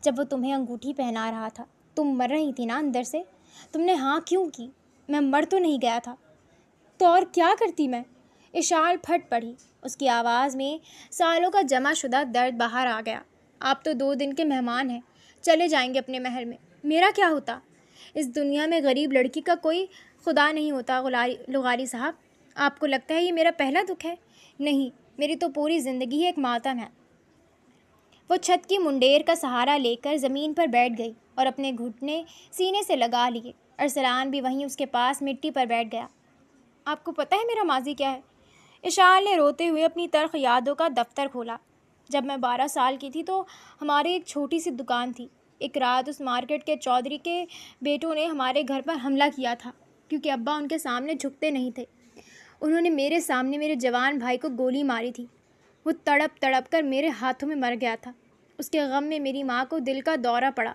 جب وہ تمہیں انگوٹھی پہنا رہا تھا تم مر رہی تھی نا اندر سے؟ تم نے ہاں کیوں کی؟ میں مر تو نہیں گیا تھا تو اور کیا کرتی میں؟ اشال پھٹ پڑی۔ اس کی آواز میں سالوں کا جمع شدہ درد باہر آ گیا۔ آپ تو 2 دن کے مہمان ہیں، چلے جائیں گے اپنے محل میں، میرا کیا ہوتا؟ اس دنیا میں غریب لڑکی کا کوئی خدا نہیں ہوتا لغاری صاحب۔ آپ کو لگتا ہے یہ میرا پہلا دکھ ہے؟ نہیں، میری تو پوری زندگی ایک ماتم ہے۔ وہ چھت کی منڈیر کا سہارا لے کر زمین پر بیٹھ گئی اور اپنے گھٹنے سینے سے لگا لیے۔ ارسلان بھی وہیں اس کے پاس مٹی پر بیٹھ گیا۔ آپ کو پتہ ہے میرا ماضی کیا ہے؟ اشال نے روتے ہوئے اپنی تلخ یادوں کا دفتر کھولا۔ جب میں 12 سال کی تھی تو ہماری ایک چھوٹی سی دکان تھی۔ ایک رات اس مارکیٹ کے چودھری کے بیٹوں نے ہمارے گھر پر حملہ کیا تھا کیونکہ ابا ان کے سامنے جھکتے نہیں تھے۔ انہوں نے میرے سامنے میرے جوان بھائی کو گولی ماری تھی۔ وہ تڑپ تڑپ کر میرے ہاتھوں میں مر گیا تھا۔ اس کے غم میں میری ماں کو دل کا دورہ پڑا۔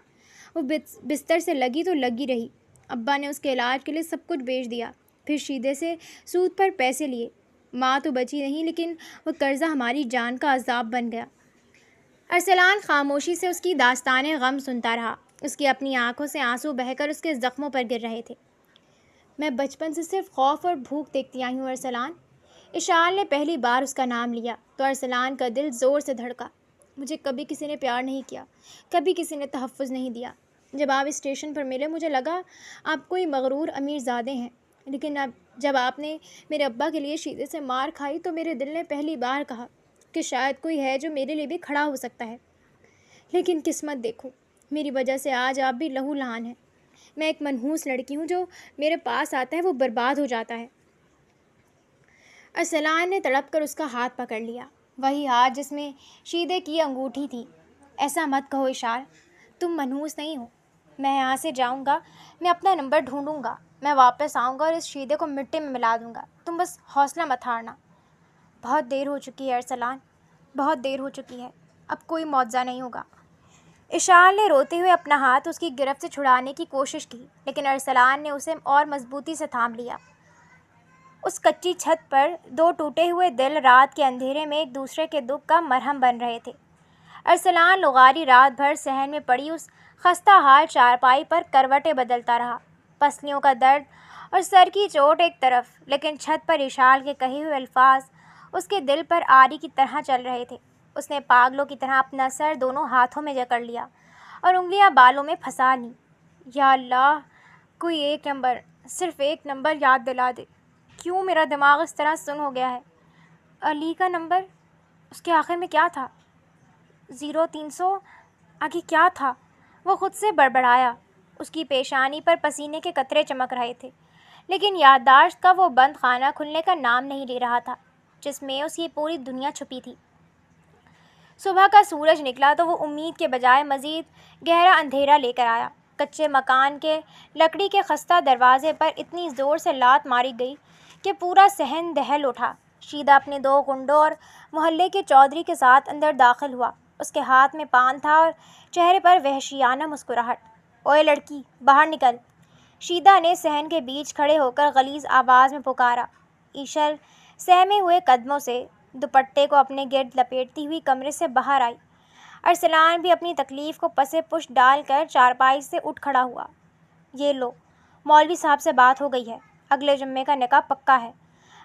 وہ بستر سے لگی تو لگی رہی۔ ابا نے اس کے علاج کے لیے سب کچھ بیچ دیا، پھر شیدے سے سود پر پیسے لیے۔ ماں تو بچی نہیں لیکن وہ قرضہ ہماری جان کا عذاب بن گیا۔ ارسلان خاموشی سے اس کی داستان غم سنتا رہا۔ اس کی اپنی آنکھوں سے آنسو بہہ کر اس کے زخموں پر گر رہے تھے۔ میں بچپن سے صرف خوف اور بھوک دیکھتی آئی ہوں ارسلان۔ اشال نے پہلی بار اس کا نام لیا تو ارسلان کا دل زور سے دھڑکا۔ مجھے کبھی کسی نے پیار نہیں کیا، کبھی کسی نے تحفظ نہیں دیا۔ جب آپ اسٹیشن پر ملے مجھے لگا آپ کوئی مغرور امیر زادے ہیں، لیکن اب جب آپ نے میرے ابا کے لیے شیدے سے مار کھائی تو میرے دل نے پہلی بار کہا کہ شاید کوئی ہے جو میرے لیے بھی کھڑا ہو سکتا ہے۔ لیکن قسمت دیکھو، میری وجہ سے آج آپ بھی لہو لہان ہیں۔ میں ایک منحوس لڑکی ہوں، جو میرے پاس آتا ہے وہ برباد ہو جاتا ہے۔ ارسلان نے تڑپ کر اس کا ہاتھ پکڑ لیا، وہی ہاتھ جس میں شیدے کی انگوٹھی تھی۔ ایسا مت کہو اشال، تم منحوس نہیں ہو۔ میں یہاں سے جاؤں گا، میں اپنا نمبر ڈھونڈوں گا، میں واپس آؤں گا اور اس شیدے کو مٹی میں ملا دوں گا۔ تم بس حوصلہ مت ہارنا۔ بہت دیر ہو چکی ہے ارسلان، بہت دیر ہو چکی ہے، اب کوئی معجزہ نہیں ہوگا۔ اشال نے روتے ہوئے اپنا ہاتھ اس کی گرفت سے چھڑانے کی کوشش کی، لیکن ارسلان نے اسے اور مضبوطی سے تھام لیا۔ اس کچی چھت پر 2 ٹوٹے ہوئے دل رات کے اندھیرے میں ایک دوسرے کے دکھ کا مرہم بن رہے تھے۔ ارسلان لغاری رات بھر صحن میں پڑی اس خستہ حال چارپائی پر کروٹیں بدلتا رہا، پسلیوں کا درد اور سر کی چوٹ ایک طرف، لیکن چھت پر اشال کے کہے ہوئے الفاظ اس کے دل پر آری کی طرح چل رہے تھے۔ اس نے پاگلوں کی طرح اپنا سر دونوں ہاتھوں میں جکڑ لیا اور انگلیاں بالوں میں پھنسا لیں۔ یا اللہ، کوئی ایک نمبر، صرف ایک نمبر یاد دلا دے۔ کیوں میرا دماغ اس طرح سن ہو گیا ہے؟ علی کا نمبر، اس کے آخر میں کیا تھا؟ 0300 آگے کیا تھا؟ وہ خود سے بڑبڑایا۔ اس کی پیشانی پر پسینے کے قطرے چمک رہے تھے، لیکن یادداشت کا وہ بند خانہ کھلنے کا نام نہیں لے رہا تھا جس میں اس کی پوری دنیا چھپی تھی۔ صبح کا سورج نکلا تو وہ امید کے بجائے مزید گہرا اندھیرا لے کر آیا۔ کچے مکان کے لکڑی کے خستہ دروازے پر اتنی زور سے لات ماری گئی کہ پورا صحن دہل اٹھا۔ شیدہ اپنے 2 گنڈوں اور محلے کے چودھری کے ساتھ اندر داخل ہوا۔ اس کے ہاتھ میں پان تھا اور چہرے پر وحشیانہ مسکراہٹ۔ اوئے لڑکی، باہر نکل! شیدہ نے صحن کے بیچ کھڑے ہو کر غلیظ آواز میں پکارا۔ ایشل سہمے ہوئے قدموں سے دوپٹے کو اپنے گرد لپیٹتی ہوئی کمرے سے باہر آئی۔ ارسلان بھی اپنی تکلیف کو پسے پشت ڈال کر چارپائی سے اٹھ کھڑا ہوا۔ یہ لو، مولوی صاحب سے بات ہو گئی ہے، اگلے جمعے کا نکاح پکا ہے۔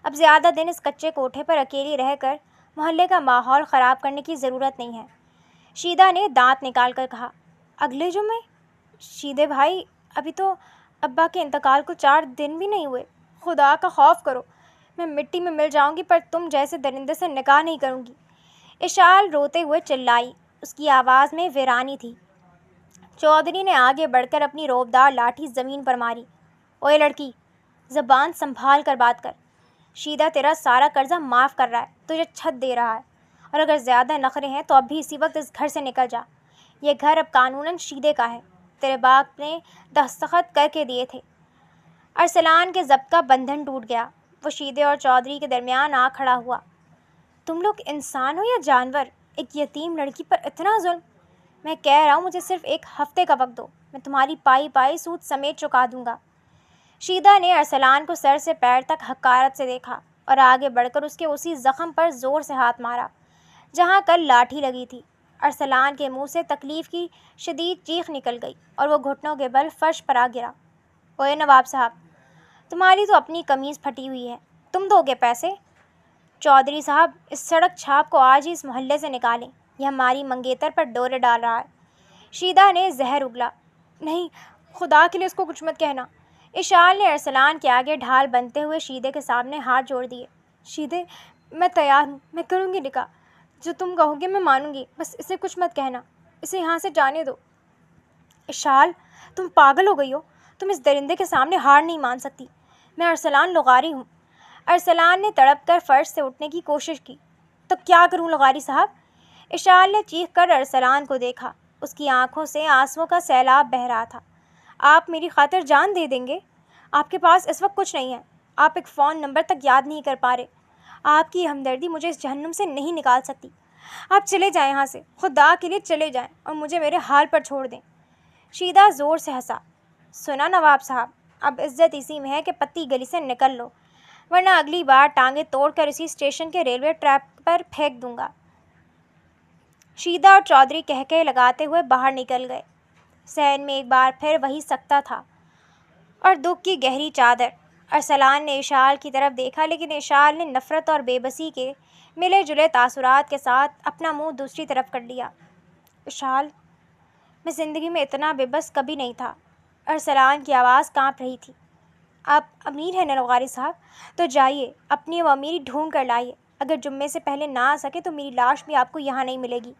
اب زیادہ دن اس کچے کوٹھے پر اکیلی رہ کر محلے کا ماحول خراب کرنے کی ضرورت نہیں ہے۔ شیدہ نے دانت نکال کر کہا۔ اگلے جمعے؟ شیدے بھائی، ابھی تو ابا کے انتقال کو 4 دن بھی نہیں ہوئے۔ خدا کا خوف کرو، میں مٹی میں مل جاؤں گی پر تم جیسے درندے سے نکاح نہیں کروں گی۔ اشال روتے ہوئے چلائی، اس کی آواز میں ویرانی تھی۔ چودھری نے آگے بڑھ کر اپنی روبدار لاٹھی زمین پر ماری۔ اوئے لڑکی، زبان سنبھال کر بات کر۔ شیدہ تیرا سارا قرضہ معاف کر رہا ہے، تجھے چھت دے رہا ہے، اور اگر زیادہ نخرے ہیں تو اب بھی اسی وقت اس گھر سے نکل جا۔ یہ گھر اب قانوناً شیدے کا ہے، تیرے باپ نے دستخط کر کے دیے تھے۔ ارسلان کے ضبط کا بندھن ٹوٹ گیا۔ وہ شیدے اور چودھری کے درمیان آ کھڑا ہوا۔ تم لوگ انسان ہو یا جانور؟ ایک یتیم لڑکی پر اتنا ظلم! میں کہہ رہا ہوں مجھے صرف ایک ہفتے کا وقت دو، میں تمہاری پائی سود سمیت چکا دوں گا۔ شیدہ نے ارسلان کو سر سے پیر تک حقارت سے دیکھا اور آگے بڑھ کر اس کے اسی زخم پر زور سے ہاتھ مارا جہاں کل لاٹھی لگی تھی۔ ارسلان کے منہ سے تکلیف کی شدید چیخ نکل گئی اور وہ گھٹنوں کے بل فرش پر آ گرا۔ اوئے نواب صاحب، تمہاری تو اپنی قمیض پھٹی ہوئی ہے، تم دو گے پیسے؟ چودھری صاحب، اس سڑک چھاپ کو آج ہی اس محلے سے نکالیں، یہ ہماری منگیتر پر ڈورے ڈال رہا ہے۔ شیدہ نے زہر اگلا۔ نہیں، خدا کے لیے اس کو کچھ مت کہنا۔ اشال نے ارسلان کے آگے ڈھال بنتے ہوئے شیدے کے سامنے ہاتھ جوڑ دیے۔ شیدے، میں تیار ہوں، میں کروں گی نکاح، جو تم کہو گے میں مانوں گی، بس اسے کچھ مت کہنا، اسے یہاں سے جانے دو۔ اشال، تم پاگل ہو گئی ہو، تم اس درندے کے سامنے ہار نہیں مان سکتی۔ میں ارسلان لغاری ہوں۔ ارسلان نے تڑپ کر فرش سے اٹھنے کی کوشش کی۔ تو کیا کروں لغاری صاحب؟ اشال نے چیخ کر ارسلان کو دیکھا۔ اس کی آنکھوں سے آنسوؤں کا سیلاب بہہ رہا تھا۔ آپ میری خاطر جان دے دیں گے؟ آپ کے پاس اس وقت کچھ نہیں ہے، آپ ایک فون نمبر تک یاد نہیں کر پا رہے۔ آپ کی ہمدردی مجھے اس جہنم سے نہیں نکال سکتی۔ آپ چلے جائیں یہاں سے، خدا کے لیے چلے جائیں اور مجھے میرے حال پر چھوڑ دیں۔ شیدہ زور سے ہنسا۔ سنا نواب صاحب، اب عزت اسی میں ہے کہ پتی گلی سے نکل لو، ورنہ اگلی بار ٹانگیں توڑ کر اسی اسٹیشن کے ریلوے ٹریک پر پھینک دوں گا۔ شیدہ اور چودھری کہکہے لگاتے ہوئے باہر نکل گئے۔ صحن میں ایک بار پھر وہی سکتہ تھا اور دکھ کی گہری چادر۔ ارسلان نے اشال کی طرف دیکھا، لیکن اشال نے نفرت اور بے بسی کے ملے جلے تاثرات کے ساتھ اپنا منہ دوسری طرف کر لیا۔ اشال، میں زندگی میں اتنا بے بس کبھی نہیں تھا۔ ارسلان کی آواز کانپ رہی تھی۔ آپ امیر ہیں نا لغاری صاحب، تو جائیے اپنی وہ امیری ڈھونڈ کر لائیے، اگر جمعے سے پہلے نہ آ سکے تو میری لاش بھی آپ کو یہاں نہیں ملے گی۔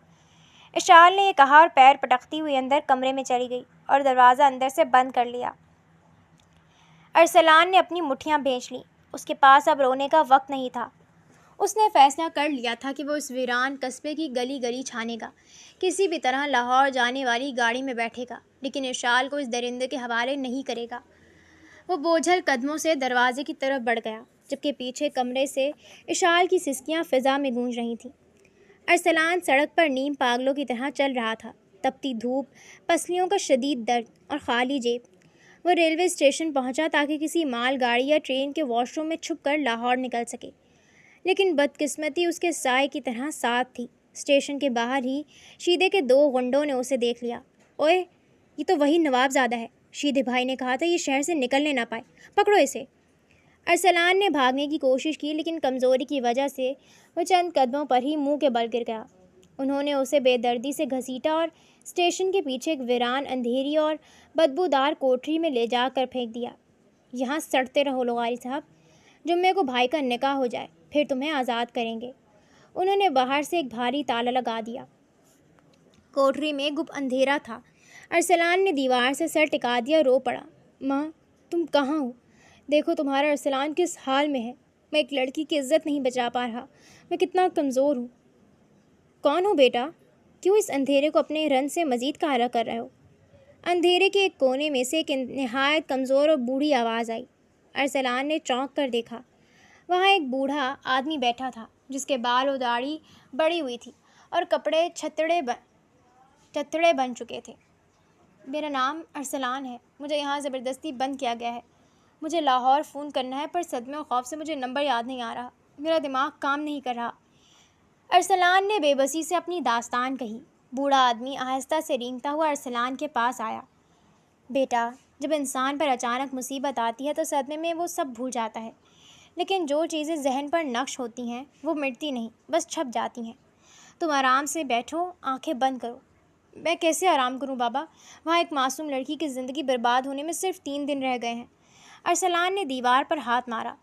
اشال نے یہ کہا اور پیر پٹکتی ہوئی اندر کمرے میں چلی گئی اور دروازہ اندر سے بند کر لیا۔ ارسلان نے اپنی مٹھیاں بھینچ لیں۔ اس کے پاس اب رونے کا وقت نہیں تھا۔ اس نے فیصلہ کر لیا تھا کہ وہ اس ویران قصبے کی گلی گلی چھانے گا، کسی بھی طرح لاہور جانے والی گاڑی میں بیٹھے گا، لیکن اشال کو اس درندے کے حوالے نہیں کرے گا۔ وہ بوجھل قدموں سے دروازے کی طرف بڑھ گیا، جبکہ پیچھے کمرے سے اشال کی سسکیاں فضا میں گونج رہی تھیں۔ ارسلان سڑک پر نیم پاگلوں کی طرح چل رہا تھا، تپتی دھوپ، پسلیوں کا شدید درد اور خالی جیب۔ وہ ریلوے اسٹیشن پہنچا تاکہ کسی مال گاڑی یا ٹرین کے واش روم میں چھپ کر لاہور نکل سکے، لیکن بدقسمتی اس کے سائے کی طرح ساتھ تھی۔ اسٹیشن کے باہر ہی شیدے کے دو غنڈوں نے اسے دیکھ لیا۔ اوئے، یہ تو وہی نواب زادہ ہے، شیدے بھائی نے کہا تھا یہ شہر سے نکلنے نہ پائے، پکڑو اسے۔ ارسلان نے بھاگنے کی کوشش کی، لیکن کمزوری کی وجہ سے وہ چند قدموں پر ہی منہ کے بل گر گیا۔ انہوں نے اسے بے دردی سے گھسیٹا اور اسٹیشن کے پیچھے ایک ویران، اندھیری اور بدبودار کوٹری میں لے جا کر پھینک دیا۔ یہاں سڑتے رہو لغاری صاحب، جمعے کو بھائی کا نکاح ہو جائے، پھر تمہیں آزاد کریں گے۔ انہوں نے باہر سے ایک بھاری تالا لگا دیا۔ کوٹری میں گپ اندھیرا تھا۔ ارسلان نے دیوار سے سر ٹکا دیا، رو پڑا۔ ماں، تم کہاں ہو؟ دیکھو تمہارا ارسلان کس حال میں ہے، میں ایک لڑکی کی عزت نہیں بچا پا رہا، میں کتنا کمزور ہوں۔ کون ہو بیٹا؟ کیوں اس اندھیرے کو اپنے رن سے مزید کالا کر رہے ہو؟ اندھیرے کے ایک کونے میں سے ایک نہایت کمزور اور بوڑھی آواز آئی۔ ارسلان نے چونک کر دیکھا۔ وہاں ایک بوڑھا آدمی بیٹھا تھا، جس کے بال و داڑھی بڑھی ہوئی تھی اور کپڑے چتڑے بن چکے تھے۔ میرا نام ارسلان ہے، مجھے یہاں زبردستی بند کیا گیا ہے۔ مجھے لاہور فون کرنا ہے، پر صدمے و خوف سے مجھے نمبر یاد نہیں آ رہا، میرا دماغ کام نہیں کر رہا۔ ارسلان نے بے بسی سے اپنی داستان کہی۔ بوڑھا آدمی آہستہ سے رینگتا ہوا ارسلان کے پاس آیا۔ بیٹا، جب انسان پر اچانک مصیبت آتی ہے تو صدمے میں وہ سب بھول جاتا ہے، لیکن جو چیزیں ذہن پر نقش ہوتی ہیں وہ مٹتی نہیں، بس چھپ جاتی ہیں۔ تم آرام سے بیٹھو، آنکھیں بند کرو۔ میں کیسے آرام کروں بابا؟ وہاں ایک معصوم لڑکی کی زندگی برباد ہونے میں صرف 3 دن رہ گئے ہیں۔ ارسلان نے دیوار پر ہاتھ مارا۔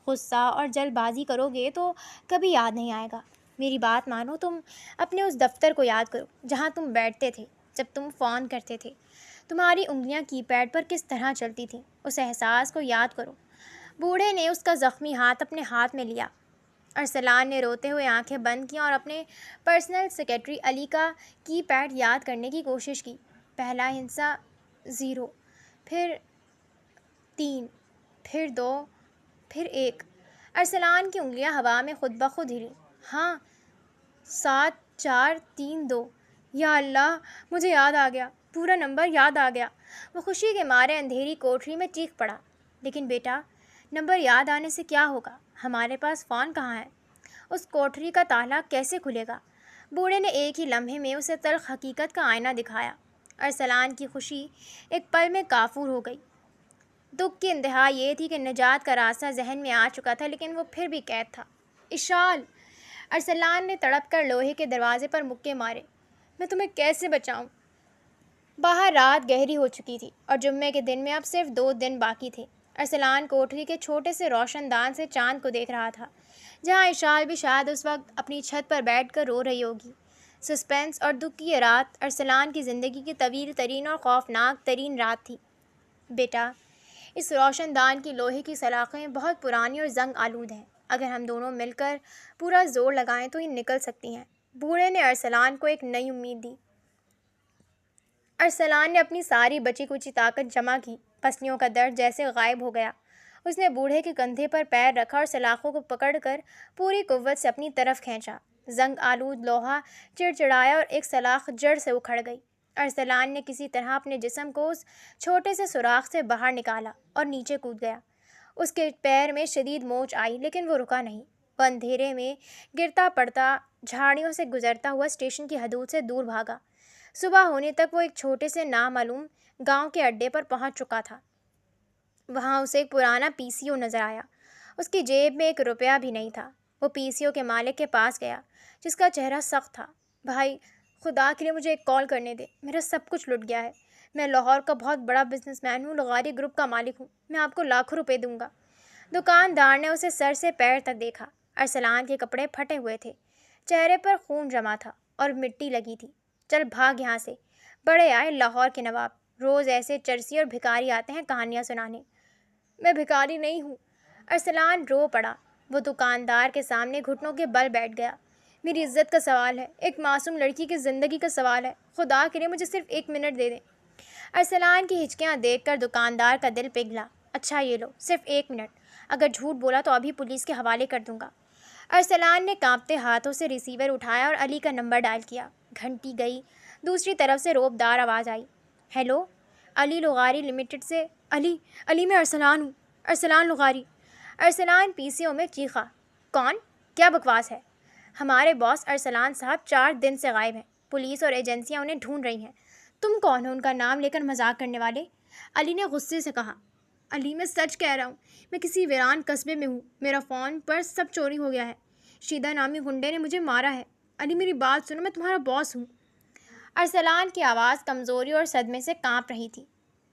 غصہ اور جلد بازی کرو گے تو کبھی یاد نہیں آئے گا۔ میری بات مانو، تم اپنے اس دفتر کو یاد کرو جہاں تم بیٹھتے تھے جب تم فون کرتے تھے۔ تمہاری انگلیاں کی پیڈ پر کس طرح چلتی تھیں، اس احساس کو یاد کرو۔ بوڑھے نے اس کا زخمی ہاتھ اپنے ہاتھ میں لیا۔ ارسلان نے روتے ہوئے آنکھیں بند کیں اور اپنے پرسنل سیکرٹری علی کا کی پیڈ یاد کرنے کی کوشش کی۔ پہلا ہندسہ 0، پھر 3، پھر 2، پھر 1۔ ارسلان کی انگلیاں ہوا میں خود بخود ہلیں۔ ہاں، 7 4 3 2۔ یا اللہ، مجھے یاد آ گیا، پورا نمبر یاد آ گیا۔ وہ خوشی کے مارے اندھیری کوٹری میں چیخ پڑا۔ لیکن بیٹا، نمبر یاد آنے سے کیا ہوگا؟ ہمارے پاس فون کہاں ہے؟ اس کوٹری کا تالا کیسے کھلے گا؟ بوڑھے نے ایک ہی لمحے میں اسے تلخ حقیقت کا آئینہ دکھایا۔ ارسلان کی خوشی ایک پل میں کافور ہو گئی۔ دکھ کی انتہا یہ تھی کہ نجات کا راستہ ذہن میں آ چکا تھا، لیکن وہ پھر بھی قید تھا۔ اشال! ارسلان نے تڑپ کر لوہے کے دروازے پر مکے مارے۔ میں تمہیں کیسے بچاؤں؟ باہر رات گہری ہو چکی تھی اور جمعے کے دن میں اب صرف 2 دن باقی تھے۔ ارسلان کوٹری کے چھوٹے سے روشن دان سے چاند کو دیکھ رہا تھا، جہاں اشال بھی شاید اس وقت اپنی چھت پر بیٹھ کر رو رہی ہوگی۔ سسپینس اور دکھ کی یہ رات ارسلان کی زندگی کی طویل ترین اور خوفناک ترین رات تھی۔ بیٹا، اس روشن دان کی لوہے کی سلاخیں بہت پرانی اور زنگ آلود ہیں۔ اگر ہم دونوں مل کر پورا زور لگائیں تو یہ نکل سکتی ہیں۔ بوڑھے نے ارسلان کو ایک نئی امید دی۔ ارسلان نے اپنی ساری بچی کچی طاقت جمع کی۔ پسلیوں کا درد جیسے غائب ہو گیا۔ اس نے بوڑھے کے کندھے پر پیر رکھا اور سلاخوں کو پکڑ کر پوری قوت سے اپنی طرف کھینچا۔ زنگ آلود لوہا چڑچڑایا اور ایک سلاخ جڑ سے اکھڑ گئی۔ ارسلان نے کسی طرح اپنے جسم کو اس چھوٹے سے سوراخ سے باہر نکالا اور نیچے کود گیا۔ اس کے پیر میں شدید موچ آئی، لیکن وہ رکا نہیں۔ وہ اندھیرے میں گرتا پڑتا جھاڑیوں سے گزرتا ہوا اسٹیشن کی حدود سے دور بھاگا۔ صبح ہونے تک وہ ایک چھوٹے سے نامعلوم گاؤں کے اڈے پر پہنچ چکا تھا۔ وہاں اسے ایک پرانا پی سی او نظر آیا۔ اس کی جیب میں 1 روپیہ بھی نہیں تھا۔ وہ پی سی او کے مالک کے پاس گیا، جس کا چہرہ سخت تھا۔ بھائی، خدا کے لیے مجھے ایک کال کرنے دے، میرا سب کچھ لٹ گیا ہے۔ میں لاہور کا بہت بڑا بزنس مین ہوں، لغاری گروپ کا مالک ہوں، میں آپ کو لاکھوں روپے دوں گا۔ دکاندار نے اسے سر سے پیر تک دیکھا۔ ارسلان کے کپڑے پھٹے ہوئے تھے، چہرے پر خون جمع تھا اور مٹی لگی تھی۔ چل بھاگ یہاں سے، بڑے آئے لاہور کے نواب، روز ایسے چرسی اور بھکاری آتے ہیں کہانیاں سنانے۔ میں بھکاری نہیں ہوں۔ ارسلان رو پڑا۔ وہ دکاندار کے سامنے گھٹنوں کے بل بیٹھ گیا۔ میری عزت کا سوال ہے، ایک معصوم لڑکی کی زندگی کا سوال ہے، خدا کے لیے مجھے صرف 1 منٹ دے دیں۔ ارسلان کی ہچکیاں دیکھ کر دکاندار کا دل پگھلا۔ اچھا یہ لو، صرف 1 منٹ، اگر جھوٹ بولا تو ابھی پولیس کے حوالے کر دوں گا۔ ارسلان نے کانپتے ہاتھوں سے ریسیور اٹھایا اور علی کا نمبر ڈائل کیا۔ گھنٹی گئی۔ دوسری طرف سے روبدار آواز آئی۔ ہیلو، علی لغاری لمیٹڈ سے۔ علی میں ارسلان ہوں، ارسلان لغاری۔ ارسلان پی سی او میں چیخا۔ کون؟ کیا بکواس ہے؟ ہمارے باس ارسلان صاحب 4 دن سے غائب ہیں، پولیس اور ایجنسیاں انہیں ڈھونڈ رہی ہیں۔ تم کون ہو ان کا نام لے کر مذاق کرنے والے؟ علی نے غصے سے کہا۔ علی، میں سچ کہہ رہا ہوں، میں کسی ویران قصبے میں ہوں، میرا فون پرس سب چوری ہو گیا ہے، شیدہ نامی گنڈے نے مجھے مارا ہے۔ علی میری بات سنو، میں تمہارا باس ہوں۔ ارسلان کی آواز کمزوری اور صدمے سے کانپ رہی تھی۔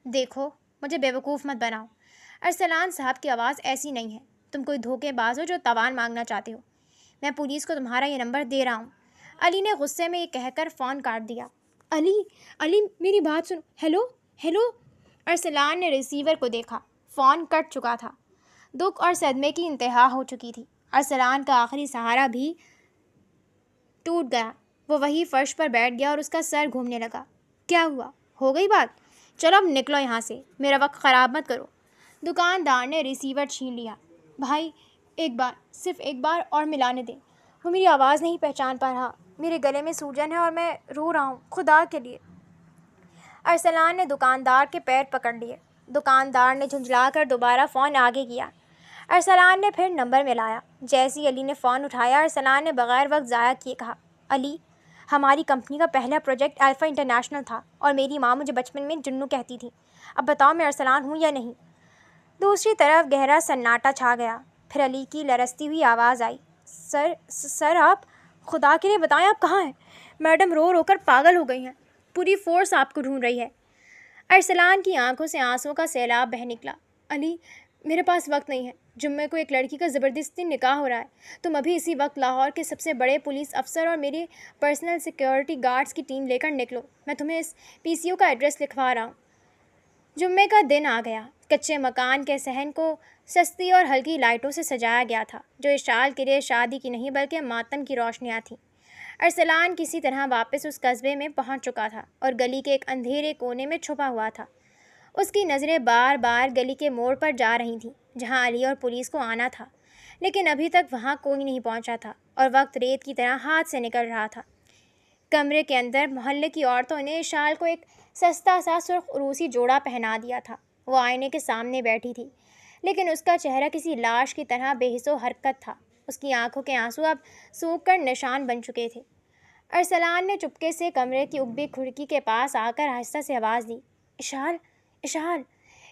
دیکھو، مجھے بیوقوف مت بناؤ۔ ارسلان صاحب کی آواز ایسی نہیں ہے، تم کوئی دھوکے باز ہو جو تاوان مانگنا چاہتے ہو۔ میں پولیس کو تمہارا یہ نمبر دے رہا ہوں۔ علی نے غصے میں یہ کہہ کر فون کاٹ دیا۔ علی میری بات سنو۔ ہیلو۔ ارسلان نے ریسیور کو دیکھا، فون کٹ چکا تھا۔ دکھ اور صدمے کی انتہا ہو چکی تھی۔ ارسلان کا آخری سہارا بھی ٹوٹ گیا۔ وہ وہی فرش پر بیٹھ گیا اور اس کا سر گھومنے لگا۔ کیا ہوا؟ ہو گئی بات؟ چلو اب نکلو یہاں سے، میرا وقت خراب مت کرو۔ دکاندار نے ریسیور چھین لیا۔ بھائی، صرف ایک بار اور ملانے دیں۔ وہ میری آواز نہیں پہچان پا رہا، میرے گلے میں سوجن ہے اور میں رو رہا ہوں، خدا کے لیے۔ ارسلان نے دکاندار کے پیر پکڑ لیے۔ دکاندار نے جھنجھلا کر دوبارہ فون آگے کیا۔ ارسلان نے پھر نمبر ملایا۔ جیسے ہی علی نے فون اٹھایا، ارسلان نے بغیر وقت ضائع کیے کہا۔ علی، ہماری کمپنی کا پہلا پروجیکٹ الفا انٹرنیشنل تھا اور میری ماں مجھے بچپن میں جنو کہتی تھی۔ اب بتاؤ میں ارسلان ہوں یا نہیں؟ دوسری طرف گہرا سناٹا چھا گیا۔ پھر علی کی لرزتی ہوئی آواز آئی۔ سر آپ، خدا کے لیے بتائیں آپ کہاں ہیں؟ میڈم رو رو کر پاگل ہو گئی ہیں، پوری فورس آپ کو ڈھونڈ رہی ہے۔ ارسلان کی آنکھوں سے آنسوں کا سیلاب بہہ نکلا۔ علی، میرے پاس وقت نہیں ہے، جمعے کو ایک لڑکی کا زبردستی نکاح ہو رہا ہے، تم ابھی اسی وقت لاہور کے سب سے بڑے پولیس افسر اور میری پرسنل سیکیورٹی گارڈز کی ٹیم لے کر نکلو، میں تمہیں اس پی سی او کا ایڈریس لکھوا رہا ہوں۔ جمعے کا دن آ گیا۔ کچے مکان کے صحن کو سستی اور ہلکی لائٹوں سے سجایا گیا تھا، جو اشال کے لیے شادی کی نہیں بلکہ ماتم کی روشنیاں تھیں۔ ارسلان کسی طرح واپس اس قصبے میں پہنچ چکا تھا اور گلی کے ایک اندھیرے کونے میں چھپا ہوا تھا۔ اس کی نظریں بار بار گلی کے موڑ پر جا رہی تھیں جہاں علی اور پولیس کو آنا تھا، لیکن ابھی تک وہاں کوئی نہیں پہنچا تھا اور وقت ریت کی طرح ہاتھ سے نکل رہا تھا۔ کمرے کے اندر محلے کی عورتوں نے اشال کو ایک سستا سا سرخ عروسی جوڑا پہنا دیا تھا۔ وہ آئینے کے سامنے بیٹھی تھی، لیکن اس کا چہرہ کسی لاش کی طرح بے حس و حرکت تھا۔ اس کی آنکھوں کے آنسو اب سوکھ کر نشان بن چکے تھے۔ ارسلان نے چپکے سے کمرے کی اگبی کھڑکی کے پاس آ کر آہستہ سے آواز دی، اشال، اشال۔